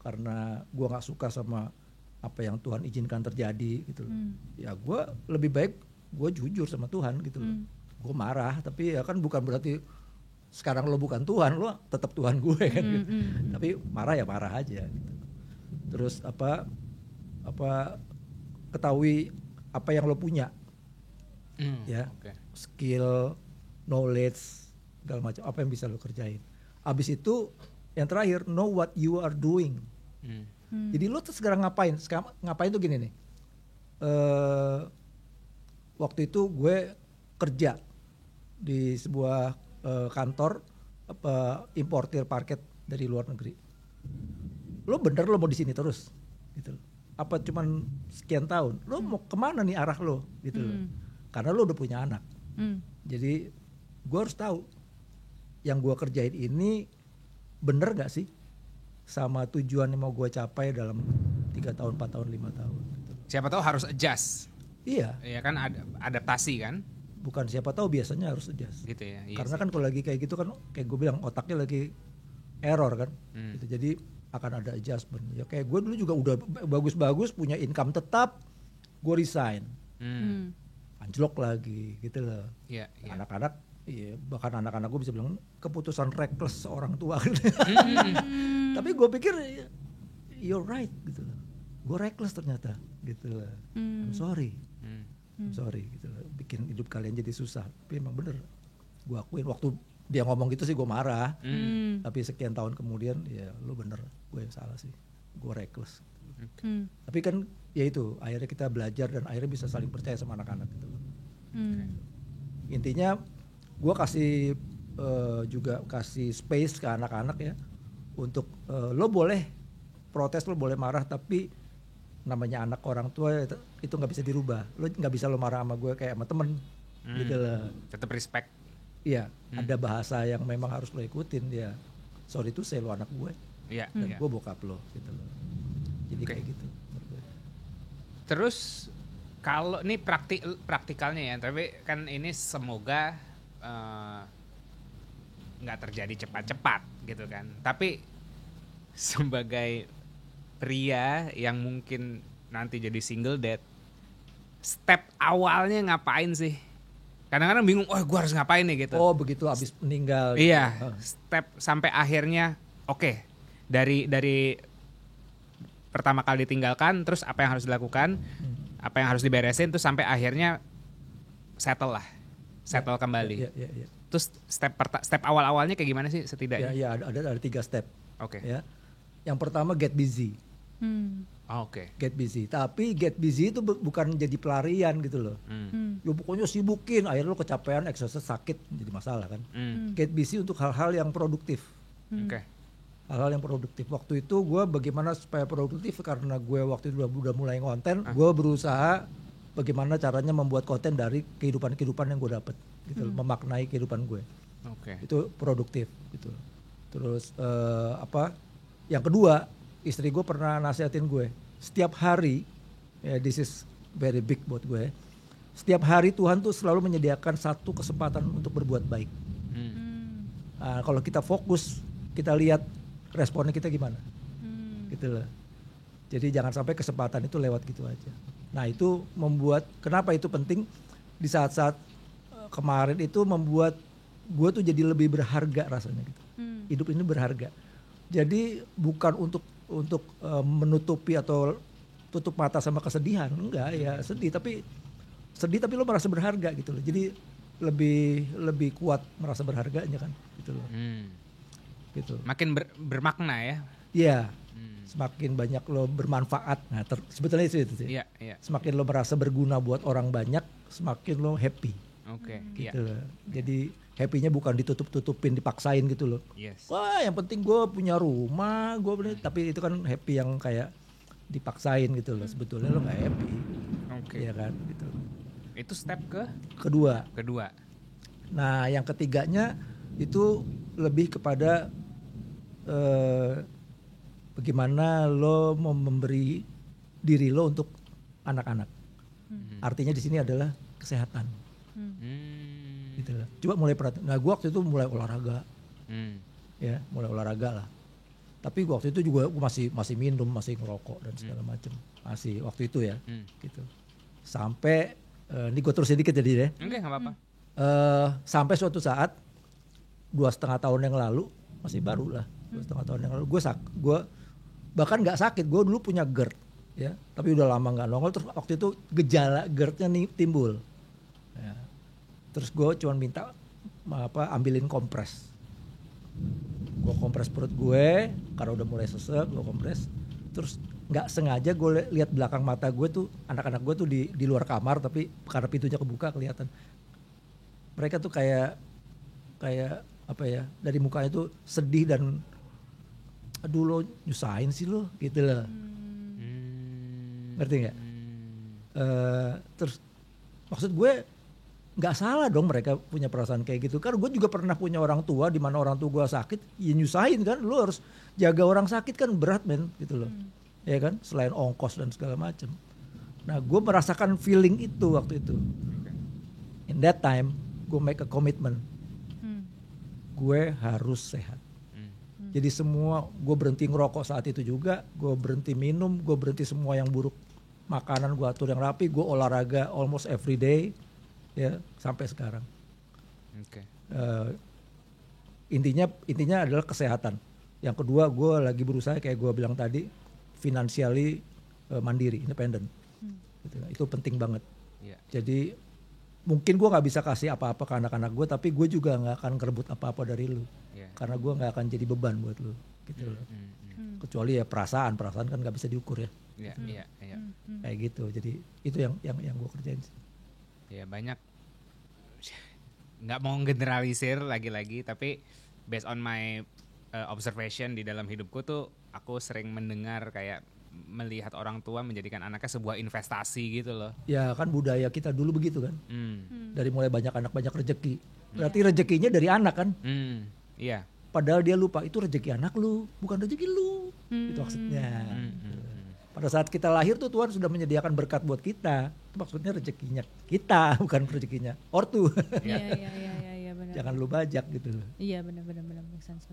karena gue nggak suka sama apa yang Tuhan izinkan terjadi gitu loh. Ya gue lebih baik gue jujur sama Tuhan gitu loh. Gue marah tapi ya kan bukan berarti sekarang lo bukan Tuhan, lo tetap Tuhan gue kan gitu. Tapi marah ya marah aja gitu. Terus apa ketahui apa yang lo punya. Ya. Okay. Skill, knowledge, segala macam apa yang bisa lo kerjain. Abis itu yang terakhir know what you are doing. Jadi lo tuh sekarang ngapain? Ngapain tuh gini nih. Waktu itu gue kerja di sebuah kantor importir parket dari luar negeri. Lo bener lo mau di sini terus gitu. Apa cuman sekian tahun? Lo mau kemana nih arah lo gitu loh. Karena lo udah punya anak. Jadi gue harus tahu yang gue kerjain ini bener gak sih sama tujuan yang mau gue capai dalam 3 tahun, 4 tahun, 5 tahun gitu. Siapa tahu harus adjust. Iya. Iya kan adaptasi kan? Bukan siapa tahu biasanya harus adjust. Gitu ya. Iya karena sih. kan kalau lagi kayak gitu kan kayak gue bilang otaknya lagi error kan. Gitu. Jadi akan ada adjustment. Ya kayak gue dulu juga udah bagus-bagus punya income tetap, gue resign. Anjlok lagi gitu loh. Iya, iya. Anak-anak, iya, bahkan anak-anak gue bisa bilang keputusan reckless orang tua. Tapi gue pikir you're right gitu loh. Gue reckless ternyata gitu loh. I'm sorry. I'm sorry gitu loh. Bikin hidup kalian jadi susah. Tapi emang bener. Gue akuin waktu dia ngomong gitu sih gue marah. Tapi sekian tahun kemudian ya lu bener. Gue yang salah sih. Gue reckless. Tapi kan ya itu akhirnya kita belajar dan akhirnya bisa saling percaya sama anak-anak gitu loh. Intinya gue kasih juga kasih space ke anak-anak ya untuk lo boleh protes, lo boleh marah, tapi namanya anak orang tua itu nggak bisa dirubah. Lo nggak bisa lo marah sama gue kayak sama temen gitu loh. Tetap respect. Iya, ada bahasa yang memang harus lo ikutin ya. Sorry itu saya lo anak gue Iya. dan Iya. gue bokap lo gitu loh. Jadi kayak gitu. Terus kalau ini praktikalnya ya, tapi kan ini semoga nggak terjadi cepat-cepat gitu kan. Tapi sebagai pria yang mungkin nanti jadi single dad, step awalnya ngapain sih? Kadang-kadang bingung, gue harus ngapain nih gitu. Oh begitu abis meninggal. Iya, Gitu. step sampai akhirnya oke, dari pertama kali ditinggalkan, terus apa yang harus dilakukan, apa yang harus diberesin, terus sampai akhirnya settle kembali. Ya. Terus step awal-awalnya kayak gimana sih setidaknya? Ya ada 3 step. Oke. Ya. Yang pertama get busy. Oke. Get busy. Tapi get busy itu bukan jadi pelarian gitu loh. Ya pokoknya sibukin, akhirnya lo kecapean, exercise sakit, jadi masalah kan. Get busy untuk hal-hal yang produktif. Oke. Hal-hal yang produktif. Waktu itu gue bagaimana supaya produktif, karena gue waktu itu udah mulai konten, gue berusaha bagaimana caranya membuat konten dari kehidupan yang gue dapet gitu loh, memaknai kehidupan gue. Oke. Itu produktif gitu. Terus yang kedua, istri gue pernah nasihatin gue, setiap hari, ya this is very big buat gue, setiap hari Tuhan tuh selalu menyediakan satu kesempatan untuk berbuat baik. Nah, kalau kita fokus, kita lihat responnya kita gimana, gitu loh. Jadi jangan sampai kesempatan itu lewat gitu aja. Nah itu membuat, kenapa itu penting di saat-saat kemarin itu membuat gue tuh jadi lebih berharga rasanya gitu. Hidup ini berharga. Jadi bukan untuk menutupi atau tutup mata sama kesedihan, enggak ya, sedih tapi lo merasa berharga gitu loh. Jadi lebih kuat merasa berharganya kan gitu loh. Gitu. Makin bermakna ya. Iya. Semakin banyak lo bermanfaat. Nah, sebetulnya itu sih. Iya. Semakin lo merasa berguna buat orang banyak, semakin lo happy. Oke. Gitu loh. Jadi happy-nya bukan ditutup-tutupin, dipaksain gitu loh. Yes. Wah, yang penting gue punya rumah, tapi itu kan happy yang kayak dipaksain gitu loh. Sebetulnya lo nggak happy. Oke. Iya kan gitu. Itu step kedua. Nah, yang ketiganya itu lebih kepada bagaimana lo mau memberi diri lo untuk anak-anak. Artinya di sini adalah kesehatan. Gitu lah. Coba mulai perhatian. Nah, gue waktu itu mulai olahraga. Ya, mulai olahraga lah. Tapi waktu itu juga gue masih minum, masih ngerokok dan segala macam. Masih waktu itu ya. Gitu. Sampai ini gue terus sedikit jadi deh. Oke, enggak apa-apa. Sampai suatu saat 2,5 tahun yang lalu, masih baru lah, 2,5 tahun yang lalu gue bahkan nggak sakit, gue dulu punya GERD ya, tapi udah lama nggak nongol. Terus waktu itu gejala GERD-nya timbul ya. Terus gue cuma minta ambilin kompres, gue kompres perut gue karena udah mulai sesek, gue kompres. Terus nggak sengaja gue lihat belakang mata gue tuh, anak-anak gue tuh di luar kamar, tapi karena pintunya kebuka kelihatan mereka tuh kayak apa ya, dari mukanya tuh sedih dan aduh lo nyusahin sih lo gitu loh. Ngerti nggak? Terus maksud gue nggak salah dong mereka punya perasaan kayak gitu, karena gue juga pernah punya orang tua di mana orang tua gue sakit, ya nyusahin kan, lo harus jaga orang sakit kan berat men gitu loh. Ya kan, selain ongkos dan segala macam. Nah gue merasakan feeling itu waktu itu. In that time gue make a commitment, gue harus sehat. Jadi semua, gue berhenti ngerokok saat itu juga, gue berhenti minum, gue berhenti semua yang buruk, makanan gue atur yang rapi, gue olahraga almost every day, ya sampai sekarang. Intinya adalah kesehatan. Yang kedua, gue lagi berusaha kayak gue bilang tadi, financially mandiri, independen. Gitu. Itu penting banget. Jadi mungkin gue nggak bisa kasih apa-apa ke anak-anak gue, tapi gue juga nggak akan kerebut apa-apa dari lu, karena gue nggak akan jadi beban buat lu, gitu loh. Kecuali ya perasaan kan nggak bisa diukur ya. Iya. Kayak gitu. Jadi itu yang gue kerjain. Ya banyak, nggak mau generalisir lagi-lagi, tapi based on my observation di dalam hidupku tuh, aku sering mendengar kayak melihat orang tua menjadikan anaknya sebuah investasi gitu loh. Ya kan budaya kita dulu begitu kan. Dari mulai banyak anak banyak rezeki. Berarti rezekinya dari anak kan. Iya. Padahal dia lupa itu rezeki anak lu, bukan rezeki lu. Itu maksudnya. Pada saat kita lahir tuh Tuhan sudah menyediakan berkat buat kita. Itu maksudnya rezekinya kita, bukan rezekinya ortu. Iya benar. Jangan lu bajak gitu. Iya benar make sense.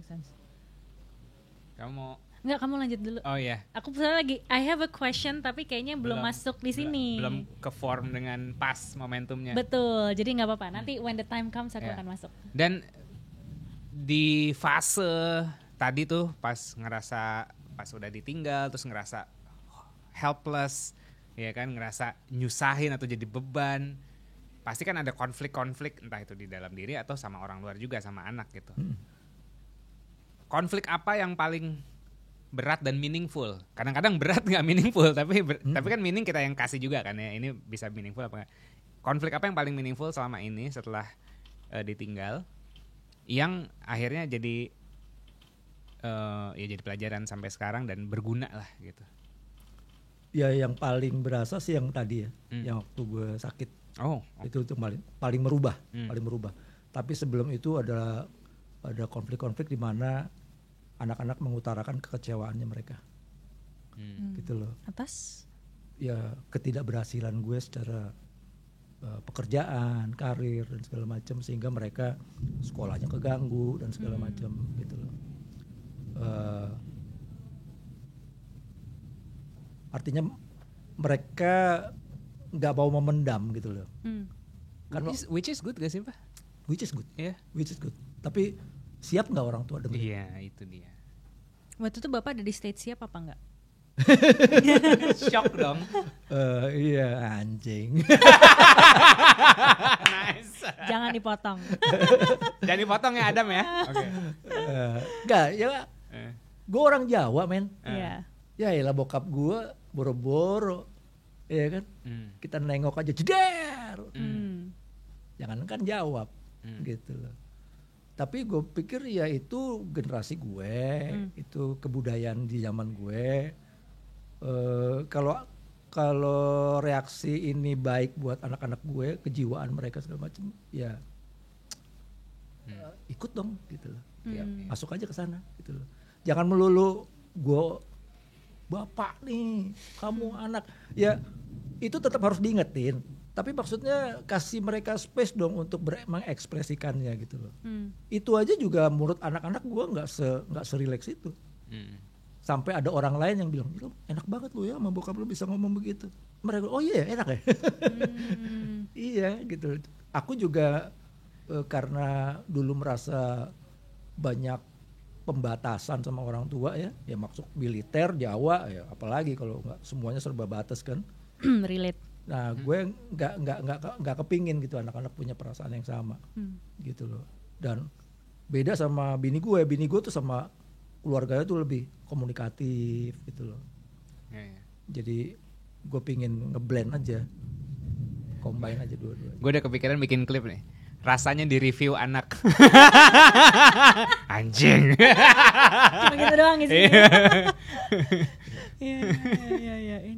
Kamu mau? Enggak, kamu lanjut dulu. Oh iya. Aku sebenarnya lagi I have a question tapi kayaknya belum masuk di sini. Belum ke form dengan pas momentumnya. Betul. Jadi enggak apa-apa. Nanti when the time comes aku akan masuk. Dan di fase tadi tuh pas udah ditinggal terus ngerasa helpless, ya kan, ngerasa nyusahin atau jadi beban. Pasti kan ada konflik-konflik entah itu di dalam diri atau sama orang luar juga, sama anak gitu. Konflik apa yang paling berat dan meaningful? Kadang-kadang berat nggak meaningful, tapi kan meaning kita yang kasih juga kan ya. Ini bisa meaningful apa nggak? Konflik apa yang paling meaningful selama ini setelah ditinggal, yang akhirnya jadi ya jadi pelajaran sampai sekarang dan berguna lah gitu. Ya yang paling berasa sih yang tadi ya, yang waktu gue sakit. Itu paling merubah, paling merubah. Tapi sebelum itu ada konflik-konflik di mana anak-anak mengutarakan kekecewaannya mereka, gitu loh. Atas? Ya ketidakberhasilan gue secara pekerjaan, karir dan segala macam, sehingga mereka sekolahnya keganggu dan segala macam, gitu loh. Artinya mereka nggak mau memendam gitu loh. Which is good gak sih Pak? Which is good. Yeah. Which is good. Tapi siap nggak orang tua dengar? Iya, itu dia. Waktu itu Bapak ada di stage siap apa enggak? Shock dong. Iya anjing. Nice. Jangan dipotong. Jangan dipotong ya Adam ya. Oke. Enggak, ya gue orang Jawa men. Iya. Ya elah bokap gue boro-boro, ya kan. Kita nengok aja jeder. Jangan kan jawab, gitu loh. Tapi gue pikir ya itu generasi gue, itu kebudayaan di zaman gue. Kalau reaksi ini baik buat anak-anak gue, kejiwaan mereka segala macam, ya ikut dong, gitu loh. Masuk aja ke sana, gitu loh. Jangan melulu gue bapak nih, kamu anak, ya itu tetap harus diingetin. Tapi maksudnya kasih mereka space dong untuk mengekspresikannya gitu loh. Itu aja juga menurut anak-anak gue nggak serileks itu. Sampai ada orang lain yang bilang, enak banget lu ya sama bokap lu bisa ngomong begitu. Mereka, oh iya enak ya. Iya gitu. Aku juga karena dulu merasa banyak pembatasan sama orang tua ya masuk militer Jawa ya, apalagi kalau nggak semuanya serba batas kan. Relate. Nah gue nggak kepingin gitu anak-anak punya perasaan yang sama, gitu loh. Dan beda sama bini gue tuh sama keluarganya tuh lebih komunikatif gitu loh. Jadi gue pingin ngeblend aja, combine aja dua-duanya. Gue udah kepikiran bikin klip nih. Rasanya di review anak. Anjing. Cuma gitu doang isinya.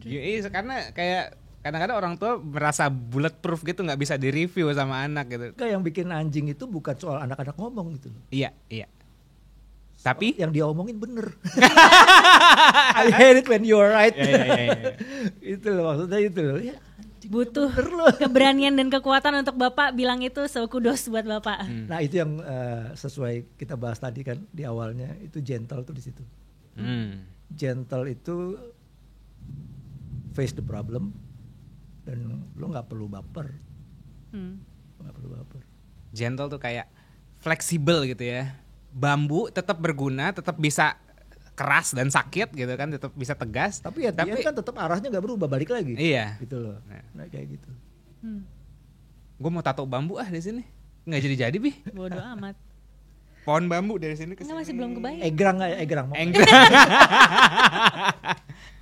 Iya, karena kayak kadang-kadang orang tua merasa bulletproof gitu, nggak bisa di review sama anak gitu. Kayak yang bikin anjing itu bukan soal anak-anak ngomong gitu loh. Iya. Tapi yang dia omongin bener. I hate it when you're right. Iya. Itu loh maksudnya itu loh. Ya, butuh keberanian dan kekuatan untuk Bapak bilang itu, so kudos buat Bapak. Nah itu yang sesuai kita bahas tadi kan di awalnya, itu gentle tuh di situ. Gentle itu face the problem dan lo nggak perlu baper. Nggak perlu baper. Gentle tuh kayak fleksibel gitu ya. Bambu tetap berguna, tetap bisa keras dan sakit gitu kan, tetap bisa tegas. Tapi ya dia kan tetap arahnya nggak berubah, balik lagi. Iya. Gitu loh. Nah kayak gitu. Gue mau tato bambu di sini. Nggak jadi Bi. Bodoh amat. Pohon bambu dari sini ke sini. Masih belum kebayang. Egrang.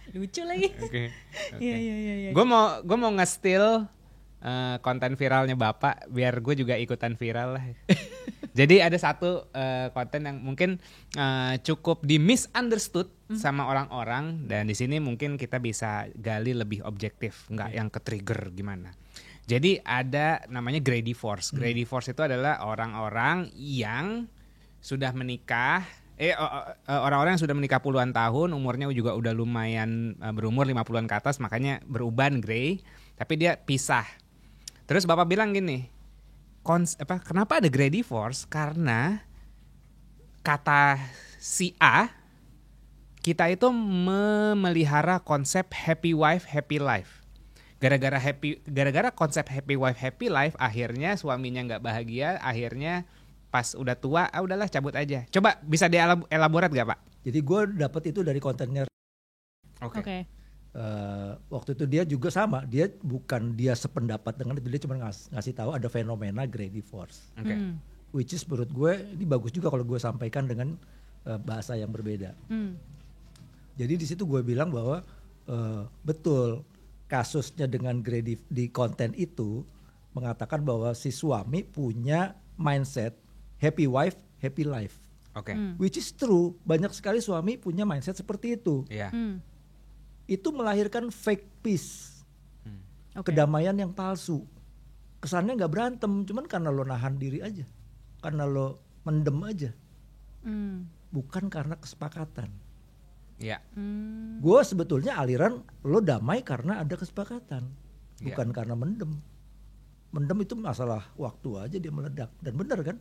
Lucu lagi. Oke. Iya. Gue mau nge-steal konten viralnya Bapak biar gue juga ikutan viral lah. Jadi ada satu konten yang mungkin cukup di misunderstood sama orang-orang, dan di sini mungkin kita bisa gali lebih objektif, nggak yang ke-trigger gimana. Jadi ada namanya Grady Force. Grady Force itu adalah orang-orang yang sudah menikah, orang-orang yang sudah menikah puluhan tahun, umurnya juga udah lumayan berumur 50-an ke atas, makanya beruban grey, tapi dia pisah. Terus Bapak bilang gini, kenapa ada Grady Force? Karena kata si A, kita itu memelihara konsep happy wife, happy life. Gara-gara konsep happy wife, happy life, akhirnya suaminya nggak bahagia, akhirnya pas udah tua, udahlah cabut aja. Coba bisa dielaborat gak Pak? Jadi gue dapet itu dari kontennya. Oke. Waktu itu dia juga sama, dia bukan dia sependapat dengan itu, dia cuma ngasih tahu ada fenomena gravity force. Oke. Which is menurut gue ini bagus juga kalau gue sampaikan dengan bahasa yang berbeda. Jadi di situ gue bilang bahwa betul kasusnya dengan di konten itu mengatakan bahwa si suami punya mindset happy wife, happy life. Oke. Which is true, banyak sekali suami punya mindset seperti itu. Iya. Itu melahirkan fake peace, Oke. kedamaian yang palsu. Kesannya nggak berantem, cuman karena lo nahan diri aja, karena lo mendem aja, bukan karena kesepakatan. Iya. Gue sebetulnya aliran lo damai karena ada kesepakatan, bukan karena mendem. Mendem itu masalah waktu aja dia meledak. Dan benar kan?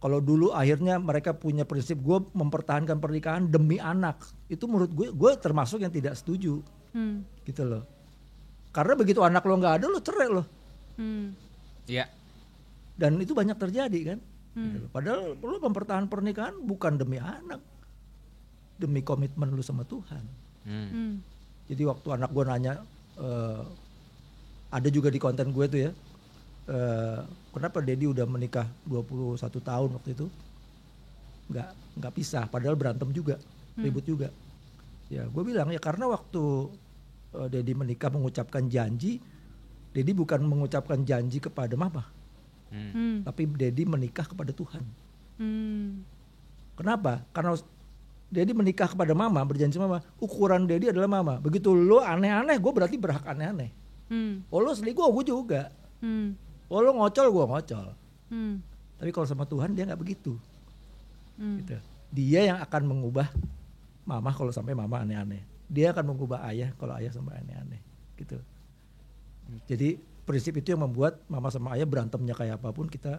Kalau dulu akhirnya mereka punya prinsip gue mempertahankan pernikahan demi anak, itu menurut gue termasuk yang tidak setuju, gitu loh. Karena begitu anak lo nggak ada, lo cerai lo. Iya. Dan itu banyak terjadi kan. Gitu loh. Padahal lo mempertahankan pernikahan bukan demi anak, demi komitmen lo sama Tuhan. Jadi waktu anak gue nanya, ada juga di konten gue tuh ya, kenapa Dedi udah menikah 21 tahun waktu itu nggak pisah, padahal berantem juga, ribut juga. Ya gue bilang ya karena waktu Dedi menikah mengucapkan janji, Dedi bukan mengucapkan janji kepada mama, tapi Dedi menikah kepada Tuhan. Kenapa? Karena Dedi menikah kepada mama, berjanji sama mama, ukuran Dedi adalah mama. Begitu lo aneh-aneh, gue berarti berhak aneh-aneh. Oh lo selingkuh, gue juga. Oh lo ngocol, gue ngocol. Tapi kalau sama Tuhan dia nggak begitu. Gitu. Dia yang akan mengubah mama kalau sampai mama aneh-aneh. Dia akan mengubah ayah kalau ayah sampai aneh-aneh. Gitu. Jadi prinsip itu yang membuat mama sama ayah berantemnya kayak apapun kita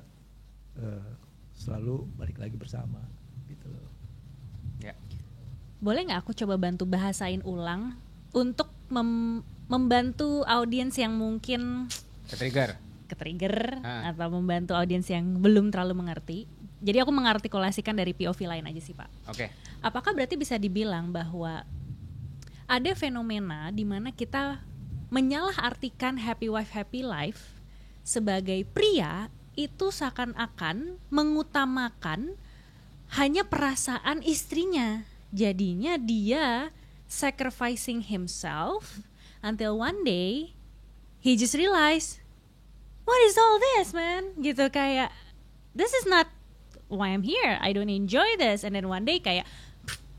selalu balik lagi bersama. Gitu. Ya. Boleh nggak aku coba bantu bahasain ulang untuk membantu audiens yang mungkin Ketrigger. Atau membantu audiens yang belum terlalu mengerti. Jadi aku mengartikulasikan dari POV lain aja sih Pak. Oke. Apakah berarti bisa dibilang bahwa ada fenomena di mana kita menyalahartikan happy wife happy life sebagai pria itu seakan-akan mengutamakan hanya perasaan istrinya. Jadinya dia sacrificing himself until one day he just realize, what is all this, man? Gitu kayak, this is not why I'm here. I don't enjoy this. And then one day kayak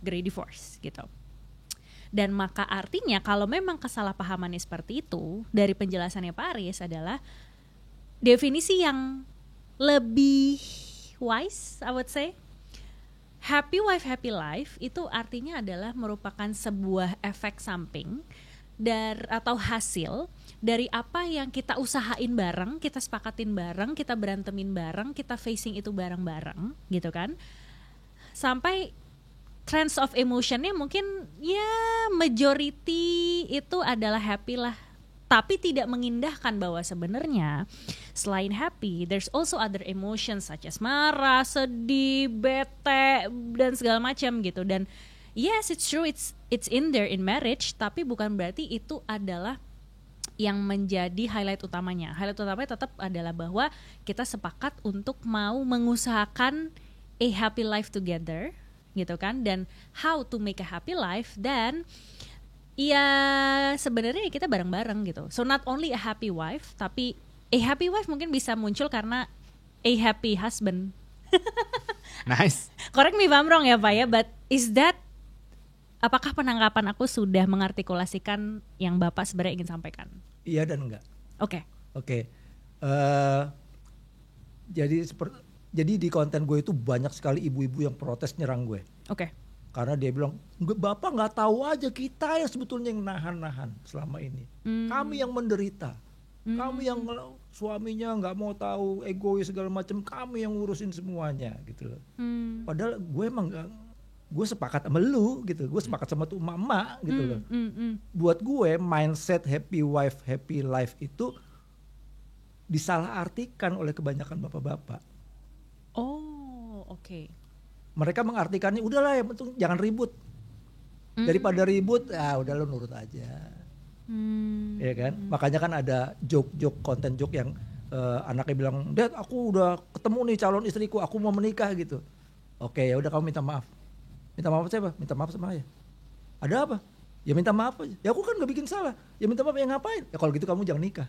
great divorce gitu. Dan maka artinya kalau memang kesalahpahamannya seperti itu, dari penjelasannya Pak Aris adalah definisi yang lebih wise, I would say. Happy wife, happy life itu artinya adalah merupakan sebuah efek samping atau hasil dari apa yang kita usahain bareng, kita sepakatin bareng, kita berantemin bareng, kita facing itu bareng-bareng gitu kan. Sampai trends of emotionnya mungkin ya majority itu adalah happy lah. Tapi tidak mengindahkan bahwa sebenarnya selain happy, there's also other emotions such as marah, sedih, bete, dan segala macam gitu. Dan yes, it's true, it's in there in marriage, tapi bukan berarti itu adalah yang menjadi highlight utamanya. Highlight utamanya tetap adalah bahwa kita sepakat untuk mau mengusahakan a happy life together, gitu kan? Dan how to make a happy life, dan ya sebenarnya kita bareng-bareng gitu. So not only a happy wife, tapi a happy wife mungkin bisa muncul karena a happy husband. Nice. Correct me if I'm wrong ya Pak ya, but is that, apakah penangkapan aku sudah mengartikulasikan yang Bapak sebenarnya ingin sampaikan? Iya dan enggak. Oke. Jadi di konten gue itu banyak sekali ibu-ibu yang protes nyerang gue. Oke. Karena dia bilang, Bapak nggak tahu aja kita yang sebetulnya yang nahan-nahan selama ini. Kami yang menderita. Kami yang suaminya nggak mau tahu, egois segala macam. Kami yang ngurusin semuanya gitu loh. Padahal gue emang gue sepakat sama lu gitu. Gue sepakat sama tuh mama gitu loh. Buat gue mindset happy wife happy life itu disalahartikan oleh kebanyakan bapak-bapak. Oh, oke. Mereka mengartikannya udahlah yang penting jangan ribut. Daripada ribut, udah lo nurut aja. Ya kan? Makanya kan ada joke-joke, konten joke yang anaknya bilang, "Dad, aku udah ketemu nih calon istriku, aku mau menikah," gitu. Oke, ya udah kamu minta maaf. Minta maaf siapa? Minta maaf sama ayah. Ada apa? Ya minta maaf aja. Ya aku kan gak bikin salah. Ya minta maaf, ya ngapain? Ya kalau gitu kamu jangan nikah.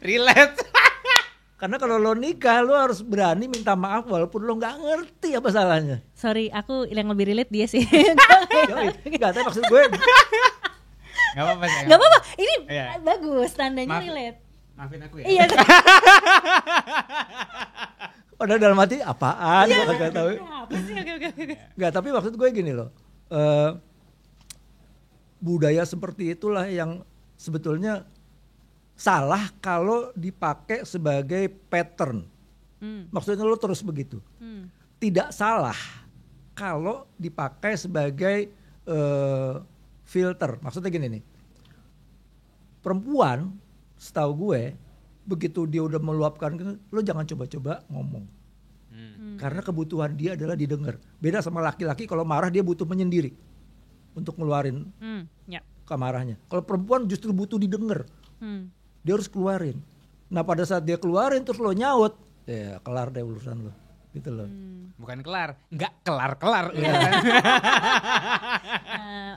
Relate. Karena kalau lo nikah, lo harus berani minta maaf walaupun lo gak ngerti apa salahnya. Sorry, aku yang lebih relate dia sih. Gak, tapi maksud gue. Gak apa-apa. Gak apa-apa, ini Iya. bagus, tandanya relate. Maafin aku ya. Iya. Padahal dalam hati apaan? Gue gak tahu. Apa sih? Oke. Gak, tapi maksud gue gini loh. Budaya seperti itulah yang sebetulnya salah kalau dipakai sebagai pattern. Maksudnya lo terus begitu. Tidak salah kalau dipakai sebagai filter. Maksudnya gini nih. Perempuan setahu gue begitu dia udah meluapkan, lo jangan coba-coba ngomong. Karena kebutuhan dia adalah didengar. Beda sama laki-laki, kalau marah dia butuh menyendiri untuk ngeluarin kemarahnya. Kalau perempuan justru butuh didengar. Dia harus keluarin. Nah pada saat dia keluarin terus lo nyaut, ya kelar deh urusan lo. Gitu loh. Bukan kelar, nggak kelar-kelar.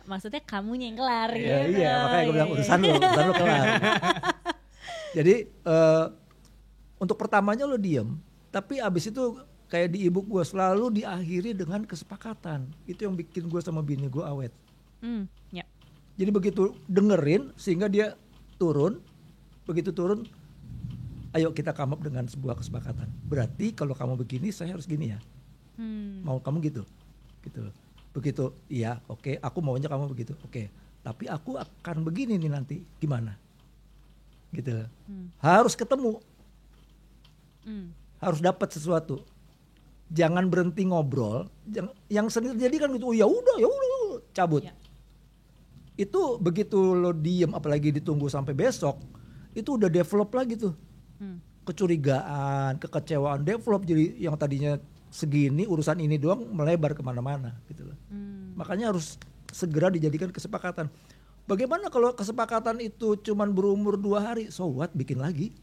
Maksudnya kamunya yang kelar Ya, gitu. iya, makanya gue bilang urusan lo kelar. Jadi untuk pertamanya lo diem, tapi abis itu kayak di ebook gue selalu diakhiri dengan kesepakatan. Itu yang bikin gue sama bini gue awet. Jadi begitu dengerin sehingga dia turun, begitu turun, ayo kita come up dengan sebuah kesepakatan. Berarti kalau kamu begini, saya harus gini ya. Mau kamu gitu, gitu. Begitu, iya, oke, aku maunya kamu begitu, oke. Tapi aku akan begini nih nanti, gimana? Gitu. Harus ketemu, harus dapat sesuatu. Jangan berhenti ngobrol. Yang sering terjadi kan gitu, ya udah, cabut. Ya. Itu begitu lo diem, apalagi ditunggu sampai besok, itu udah develop lagi tuh. Kecurigaan, kekecewaan develop, jadi yang tadinya segini urusan ini doang melebar kemana-mana gitu loh. Makanya harus segera dijadikan kesepakatan. Bagaimana kalau kesepakatan itu cuman berumur 2 hari, so what, bikin lagi.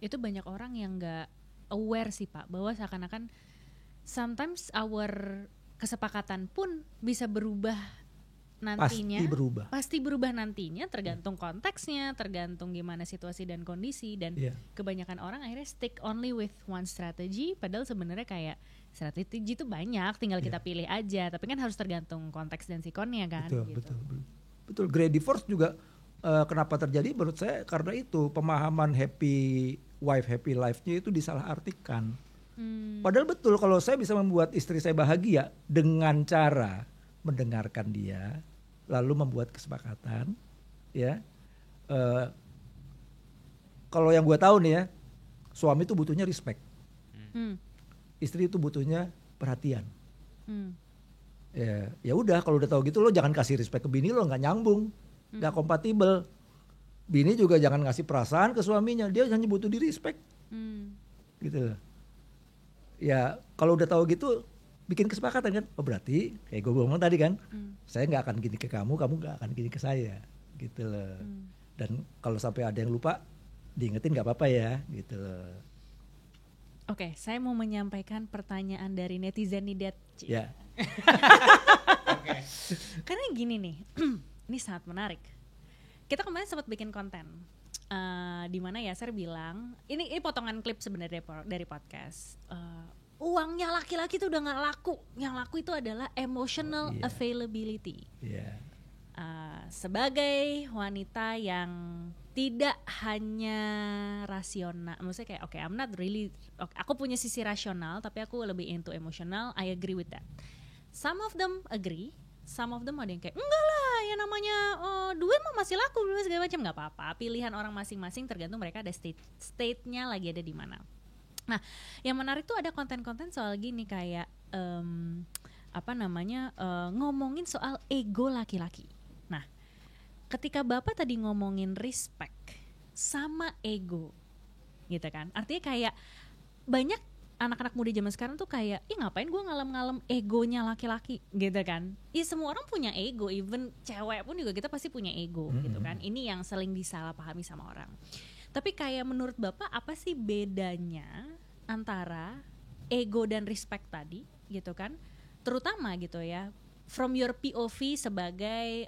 Itu banyak orang yang gak aware sih Pak, bahwa seakan-akan sometimes our kesepakatan pun bisa berubah nantinya. Pasti berubah nantinya, tergantung konteksnya, tergantung gimana situasi dan kondisi. Dan kebanyakan orang akhirnya stick only with one strategy, padahal sebenarnya kayak strategi itu banyak, tinggal kita pilih aja. Tapi kan harus tergantung konteks dan sikonnya kan. Betul. Greedy Force juga kenapa terjadi menurut saya karena itu pemahaman happy wife happy life-nya itu disalahartikan. Padahal betul kalau saya bisa membuat istri saya bahagia dengan cara mendengarkan dia, lalu membuat kesepakatan, ya. Kalau yang gue tahu nih ya, suami itu butuhnya respect, istri itu butuhnya perhatian. Ya udah kalau udah tahu gitu lo jangan kasih respect ke bini lo, nggak nyambung, nggak kompatibel. Bini juga jangan ngasih perasaan ke suaminya, dia hanya butuh di respect, gitu. Ya kalau udah tahu gitu bikin kesepakatan kan, oh berarti kayak gue ngomong tadi kan, saya nggak akan gini ke kamu, kamu nggak akan gini ke saya, gitu loh. Dan kalau sampai ada yang lupa, diingetin nggak apa-apa ya, gitu loh. Oke, saya mau menyampaikan pertanyaan dari netizen nih, Dad. Ya. Karena gini nih, ini sangat menarik. Kita kemarin sempat bikin konten, di mana Yasser bilang, ini potongan klip sebenarnya dari podcast. Uangnya laki-laki itu udah nggak laku, yang laku itu adalah emotional availability. Sebagai wanita yang tidak hanya rasional, maksudnya kayak I'm not really, aku punya sisi rasional tapi aku lebih into emotional. I agree with that. Some of them agree, some of them ada yang kayak enggak lah, yang namanya duit mah masih laku segala macam. Nggak apa-apa, pilihan orang masing-masing, tergantung mereka ada state-nya lagi ada di mana. Nah, yang menarik tuh ada konten-konten soal gini kayak ngomongin soal ego laki-laki. Nah, ketika Bapak tadi ngomongin respect sama ego, gitu kan? Artinya kayak banyak anak-anak muda zaman sekarang tuh kayak, ngapain gue ngalem-ngalem egonya laki-laki gitu kan. Semua orang punya ego, even cewek pun juga kita pasti punya ego gitu kan. Ini yang sering disalahpahami sama orang. Tapi kayak menurut Bapak apa sih bedanya antara ego dan respect tadi gitu kan. Terutama gitu ya, from your POV sebagai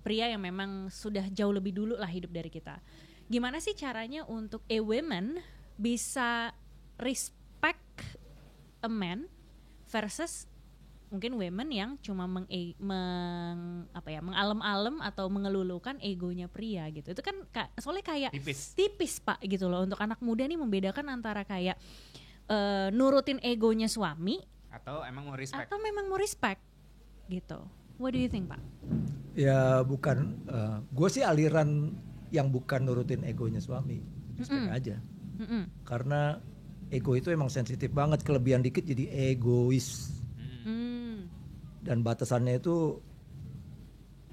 pria yang memang sudah jauh lebih dulu lah hidup dari kita. Gimana sih caranya untuk a women bisa respect a man versus mungkin women yang cuma mengalem-alem atau mengelulukan egonya pria gitu. Itu kan soalnya kayak tipis Pak gitu loh, untuk anak muda nih membedakan antara kayak nurutin egonya suami atau emang mau respect gitu. What do you think Pak? Ya bukan, gue sih aliran yang bukan nurutin egonya suami, respect aja. Karena ego itu emang sensitif banget, kelebihan dikit jadi egois. Dan batasannya itu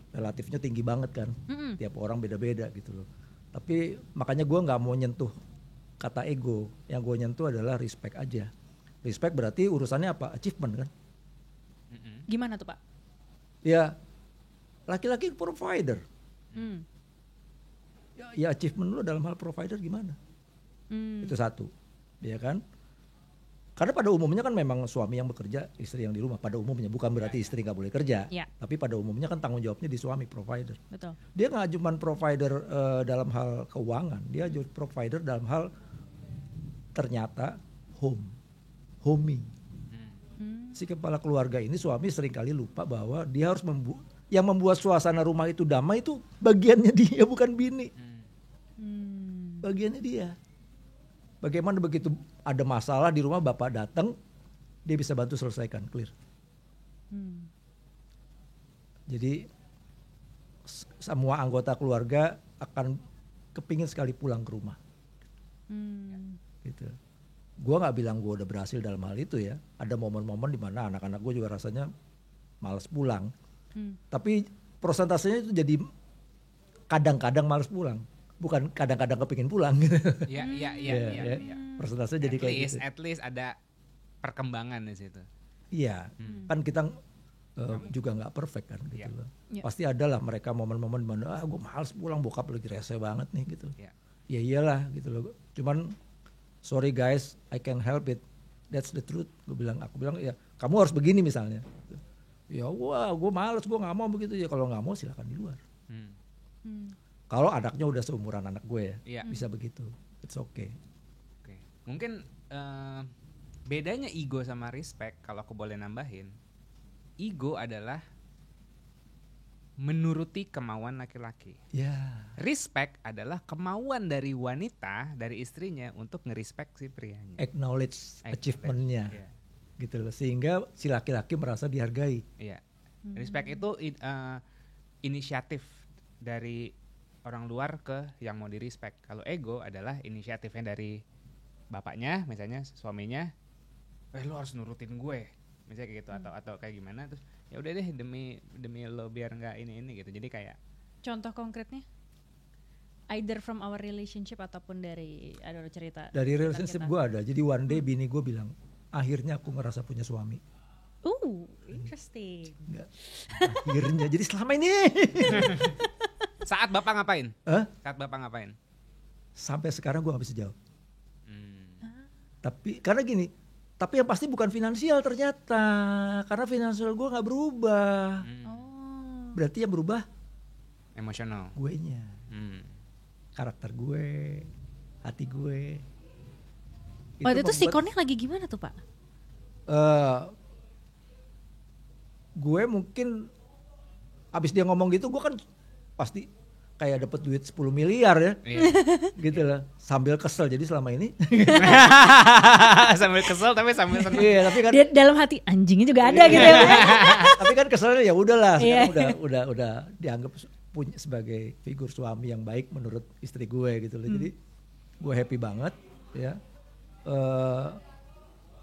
relatifnya tinggi banget kan. Tiap orang beda-beda gitu loh. Tapi makanya gue gak mau nyentuh kata ego. Yang gue nyentuh adalah respect aja. Respect berarti urusannya apa? Achievement kan. Gimana tuh Pak? Ya laki-laki provider. Ya achievement lo dalam hal provider gimana? Itu satu. Ya kan? Karena pada umumnya kan memang suami yang bekerja, istri yang di rumah. Pada umumnya, bukan berarti istri gak boleh kerja. Tapi pada umumnya kan tanggung jawabnya di suami, provider. Betul. Dia gak cuma provider dalam hal keuangan. Dia juga provider dalam hal ternyata homey. Si kepala keluarga ini, suami seringkali lupa bahwa dia harus yang membuat suasana rumah itu damai itu bagiannya dia, bukan bini. Bagiannya dia. Bagaimana begitu ada masalah di rumah, bapak datang, dia bisa bantu selesaikan, clear. Jadi semua anggota keluarga akan kepingin sekali pulang ke rumah. Gitu. Gue nggak bilang gue udah berhasil dalam hal itu ya. Ada momen-momen di mana anak-anak gue juga rasanya malas pulang. Tapi persentasenya itu jadi kadang-kadang malas pulang. Bukan kadang-kadang kepingin pulang gitu. Iya. Persentasenya jadi kayak gitu. At least ada perkembangan di situ. Iya, kan kita juga nggak perfect kan gitu loh. Pasti ada lah mereka momen-momen di mana gue males pulang, bokap lagi rese banget nih gitu. Ya iyalah gitu loh. Cuman sorry guys, I can't help it. That's the truth. Aku bilang ya kamu harus begini misalnya. Ya gue males, gue nggak mau begitu ya. Kalau nggak mau silakan di luar. Kalau anaknya udah seumuran anak gue ya, bisa begitu. It's okay. Mungkin bedanya ego sama respect, kalau aku boleh nambahin. Ego adalah menuruti kemauan laki-laki. Respect adalah kemauan dari wanita, dari istrinya untuk ngerespect si prianya. Acknowledge achievement-nya. Gitu loh. Sehingga si laki-laki merasa dihargai. Respect itu inisiatif dari orang luar ke yang mau di-respect. Kalau ego adalah inisiatifnya dari bapaknya, misalnya suaminya, lo harus nurutin gue, misalnya kayak gitu, atau kayak gimana, terus ya udah deh demi lo biar nggak ini gitu. Jadi kayak contoh konkretnya, either from our relationship ataupun dari cerita. Dari relationship gue ada. Jadi one day bini gue bilang, akhirnya aku ngerasa punya suami. Interesting. Akhirnya. Jadi selama ini. Saat bapak ngapain? Saat bapak ngapain? Sampai sekarang gue gak bisa jawab. Tapi karena gini, tapi yang pasti bukan finansial ternyata. Karena finansial gue gak berubah. Berarti yang berubah emosional. Guenya. Karakter gue, hati gue. Waktu itu sikonnya lagi gimana tuh Pak? Gue mungkin abis dia ngomong gitu, gue kan pasti kayak dapat duit 10 miliar ya. Gitu lah. Sambil kesel jadi selama ini. Sambil kesel tapi sambil senang. Tapi kan dia dalam hati anjingnya juga ada gitu ya. Tapi kan keselnya ya udahlah, sekarang udah dianggap punya sebagai figur suami yang baik menurut istri gue gitu loh. Jadi gue happy banget ya.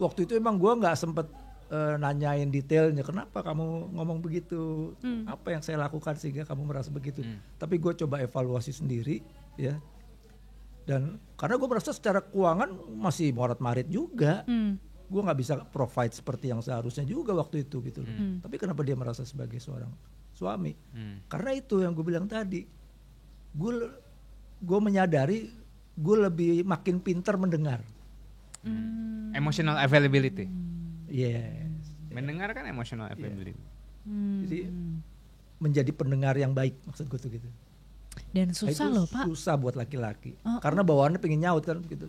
Waktu itu emang gue nggak sempet nanyain detailnya, kenapa kamu ngomong begitu, apa yang saya lakukan sehingga kamu merasa begitu. Tapi gue coba evaluasi sendiri ya. Dan karena gue merasa secara keuangan masih morat-marit juga. Gue nggak bisa provide seperti yang seharusnya juga waktu itu gitu loh. Tapi kenapa dia merasa sebagai seorang suami? Karena itu yang gue bilang tadi. Gue menyadari gue lebih makin pintar mendengar. Emotional availability. Yes. Mendengar kan emotional availability. Jadi menjadi pendengar yang baik, maksud gue tuh gitu. Dan susah Itu loh Pak. susah buat laki-laki. Karena bawaannya pengen nyaut kan gitu.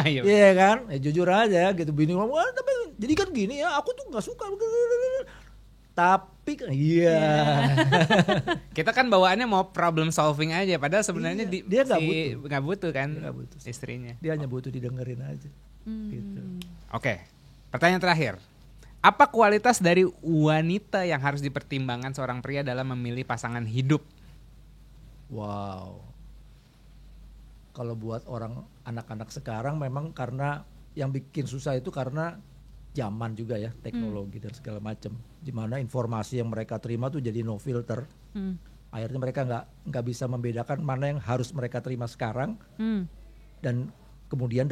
Iya. Iya kan, jujur aja gitu. Bini ngomong, tapi jadi kan gini ya, aku tuh nggak suka. Tapi iya. Kita kan bawaannya mau problem solving aja, padahal sebenarnya Iya, dia nggak butuh kan Dia nggak butuh. istrinya. Dia hanya butuh didengerin aja. Gitu. Oke, pertanyaan terakhir. Apa kualitas dari wanita yang harus dipertimbangkan seorang pria dalam memilih pasangan hidup? Wow. Kalau buat orang anak-anak sekarang memang karena yang bikin susah itu karena zaman juga ya, teknologi dan segala macam. Di mana informasi yang mereka terima tuh jadi no filter. Akhirnya mereka nggak bisa membedakan mana yang harus mereka terima sekarang dan kemudian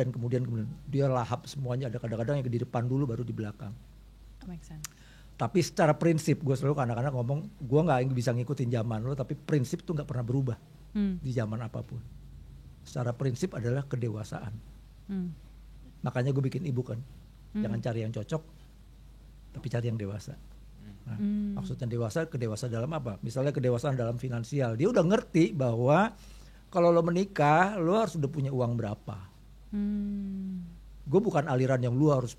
dia lahap semuanya. Ada kadang-kadang yang di depan dulu baru di belakang. Make sense. Tapi secara prinsip gue selalu ke anak-anak ngomong, gue nggak bisa ngikutin zaman lo, tapi prinsip tuh nggak pernah berubah di zaman apapun. Secara prinsip adalah kedewasaan. Makanya gue bikin ibu kan, jangan cari yang cocok, tapi cari yang dewasa. Nah, maksudnya kedewasa dalam apa? Misalnya kedewasaan dalam finansial, dia udah ngerti bahwa kalau lo menikah, lo harus udah punya uang berapa. Gue bukan aliran yang lo harus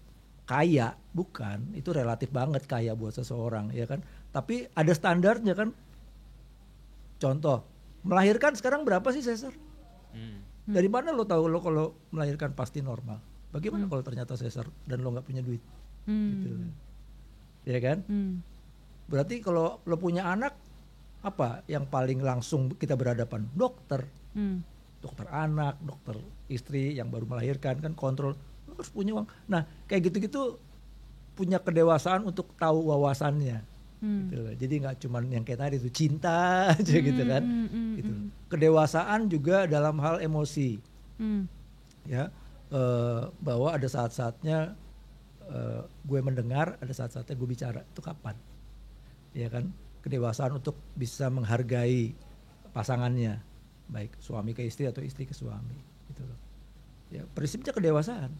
kaya, bukan, itu relatif banget kaya buat seseorang, ya kan. Tapi ada standarnya kan. Contoh, melahirkan sekarang berapa sih sesar? Dari mana lo tahu lo kalau melahirkan pasti normal? Bagaimana kalau ternyata sesar dan lo nggak punya duit? Gitu. Ya kan? Berarti kalau lo punya anak, apa yang paling langsung kita berhadapan? Dokter, dokter anak, dokter istri yang baru melahirkan kan kontrol. Harus punya uang. Nah kayak gitu-gitu punya kedewasaan untuk tahu wawasannya. Gitu loh. Jadi nggak cuman yang kayak tadi itu cinta aja gitu kan. Gitu. Kedewasaan juga dalam hal emosi. Ya, bahwa ada saat-saatnya gue mendengar, ada saat-saatnya gue bicara. Itu kapan? Ya kan. Kedewasaan untuk bisa menghargai pasangannya, baik suami ke istri atau istri ke suami. Gitu loh. Ya, prinsipnya kedewasaan.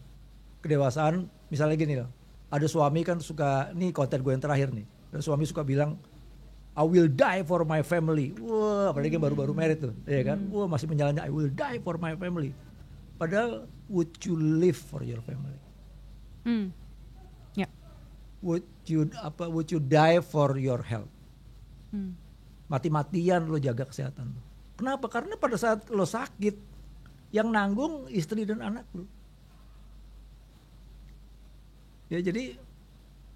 Kedewasaan misalnya gini loh, ada suami kan suka, nih konten gue yang terakhir nih, ada suami suka bilang I will die for my family. Wah, apalagi baru-baru married tuh, ya kan, wah masih menjalannya I will die for my family. Padahal would you live for your family? Ya. Would you die for your health? Mati-matian lo jaga kesehatan lo. Kenapa? Karena pada saat lo sakit, yang nanggung istri dan anak lo. Ya jadi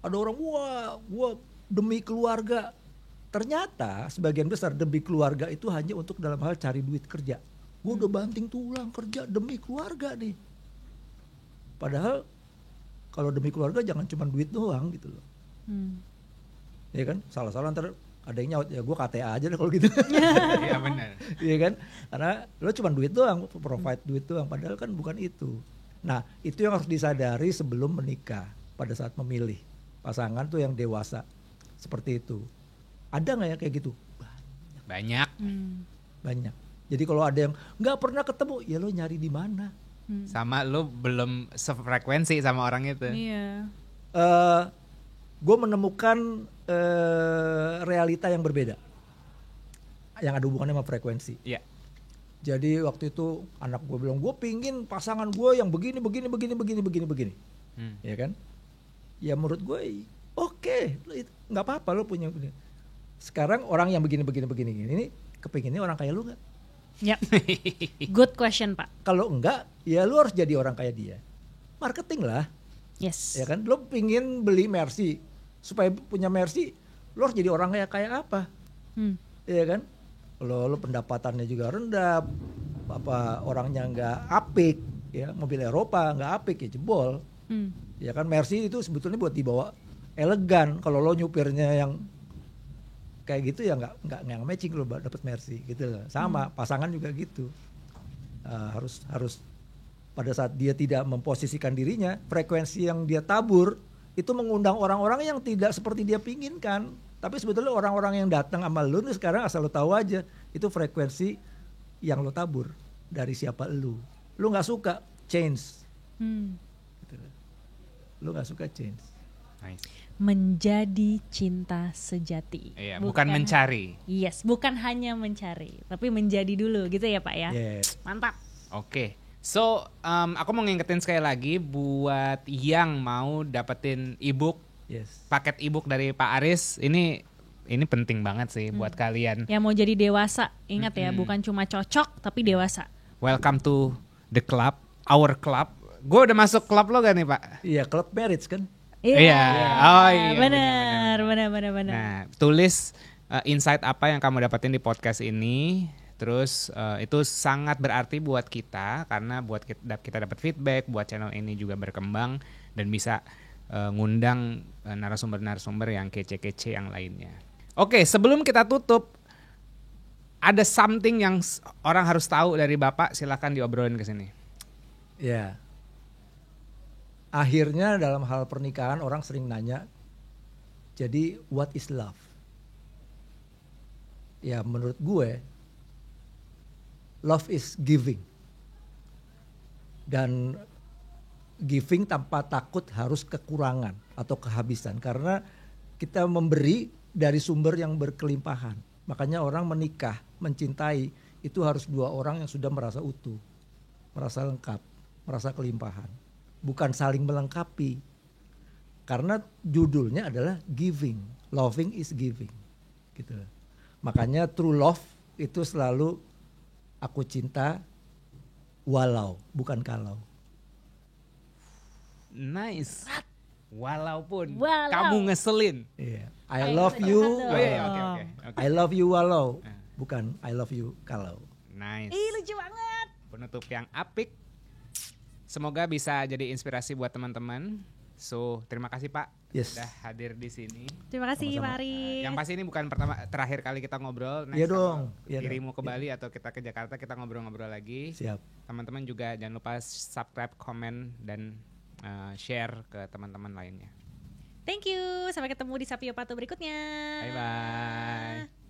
ada orang, wah gua demi keluarga. Ternyata sebagian besar demi keluarga itu hanya untuk dalam hal cari duit kerja. Gua udah banting tulang kerja demi keluarga nih. Padahal kalau demi keluarga jangan cuma duit doang gitu loh. Ya kan, salah-salah ntar ada yang nyaut, ya gue KTA aja deh kalau gitu. Iya benar. Iya kan, karena lo cuma duit doang, provide duit doang, padahal kan bukan itu. Nah itu yang harus disadari sebelum menikah, pada saat memilih pasangan tuh yang dewasa seperti itu. Ada nggak ya kayak gitu? Banyak. Banyak. Jadi kalau ada yang nggak pernah ketemu, ya lo nyari di mana? Sama lo belum sefrekuensi sama orang itu. Iya. Gue menemukan realita yang berbeda, yang ada hubungannya sama frekuensi. Iya. Jadi waktu itu anak gue bilang, gue pingin pasangan gue yang begini, ya kan? Ya menurut gue, oke, nggak apa-apa lo punya. Sekarang orang yang begini, ini kepinginnya orang kayak lu nggak? Yep. Good question Pak. Kalau enggak, ya lu harus jadi orang kayak dia. Marketing lah. Yes. Ya kan, lo pingin beli Mercy, supaya punya Mercy, lo harus jadi orang kayak apa? Ya kan, lo pendapatannya juga rendah, apa orangnya nggak apik, ya mobil Eropa nggak apik ya jebol. Ya kan, Mercy itu sebetulnya buat dibawa elegan. Kalau lo nyupirnya yang kayak gitu ya nggak matching lo dapet Mercy gitu loh. Sama pasangan juga gitu. Harus pada saat dia tidak memposisikan dirinya, frekuensi yang dia tabur itu mengundang orang-orang yang tidak seperti dia pinginkan. Tapi sebetulnya orang-orang yang datang sama lu nih sekarang, asal lu tahu aja, itu frekuensi yang lu tabur dari siapa lu. Lu nggak suka change, gitu. Lu nggak suka change. Nice. Menjadi cinta sejati. Iya, bukan mencari. Yes, bukan hanya mencari, tapi menjadi dulu gitu ya Pak ya. Yes. Mantap. Oke. So, aku mau ngingetin sekali lagi buat yang mau dapetin ebook, Yes. paket ebook dari Pak Aris, ini penting banget sih buat kalian. Yang mau jadi dewasa, ingat ya, bukan cuma cocok tapi dewasa. Welcome to the club, our club. Gue udah masuk klub lo gak nih Pak? Iya, club marriage kan. Iya. Oh iya. Benar. Nah, tulis insight apa yang kamu dapetin di podcast ini. Terus itu sangat berarti buat kita karena buat kita dapat feedback, buat channel ini juga berkembang dan bisa ngundang narasumber-narasumber yang kece-kece yang lainnya. Oke, sebelum kita tutup, ada something yang orang harus tahu dari Bapak, silakan diobrolin ke sini. Ya. Akhirnya dalam hal pernikahan orang sering nanya, jadi what is love? Ya menurut gue, love is giving. Dan giving tanpa takut harus kekurangan atau kehabisan. Karena kita memberi dari sumber yang berkelimpahan. Makanya orang menikah, mencintai, itu harus dua orang yang sudah merasa utuh, merasa lengkap, merasa kelimpahan. Bukan saling melengkapi. Karena judulnya adalah giving. Loving is giving. Gitu. Makanya true love itu selalu aku cinta walau, bukan kalau. Nice. Walaupun Walau. kamu ngeselin. Iya. I love you. Oh iya, oke. I love you walau, bukan I love you kalau. Nice. Ih, lucu banget. Penutup yang apik. Semoga bisa jadi inspirasi buat teman-teman. So, terima kasih Pak Yes. sudah hadir di sini. Terima kasih Sama-sama. Pak Aris. Yang pasti ini bukan terakhir kali kita ngobrol. Iya kalau dong, iya dirimu dong. ke Bali atau kita ke Jakarta, kita ngobrol-ngobrol lagi. Siap. Teman-teman juga jangan lupa subscribe, komen, dan share ke teman-teman lainnya. Thank you. Sampai ketemu di Sapio Pato berikutnya. Bye-bye.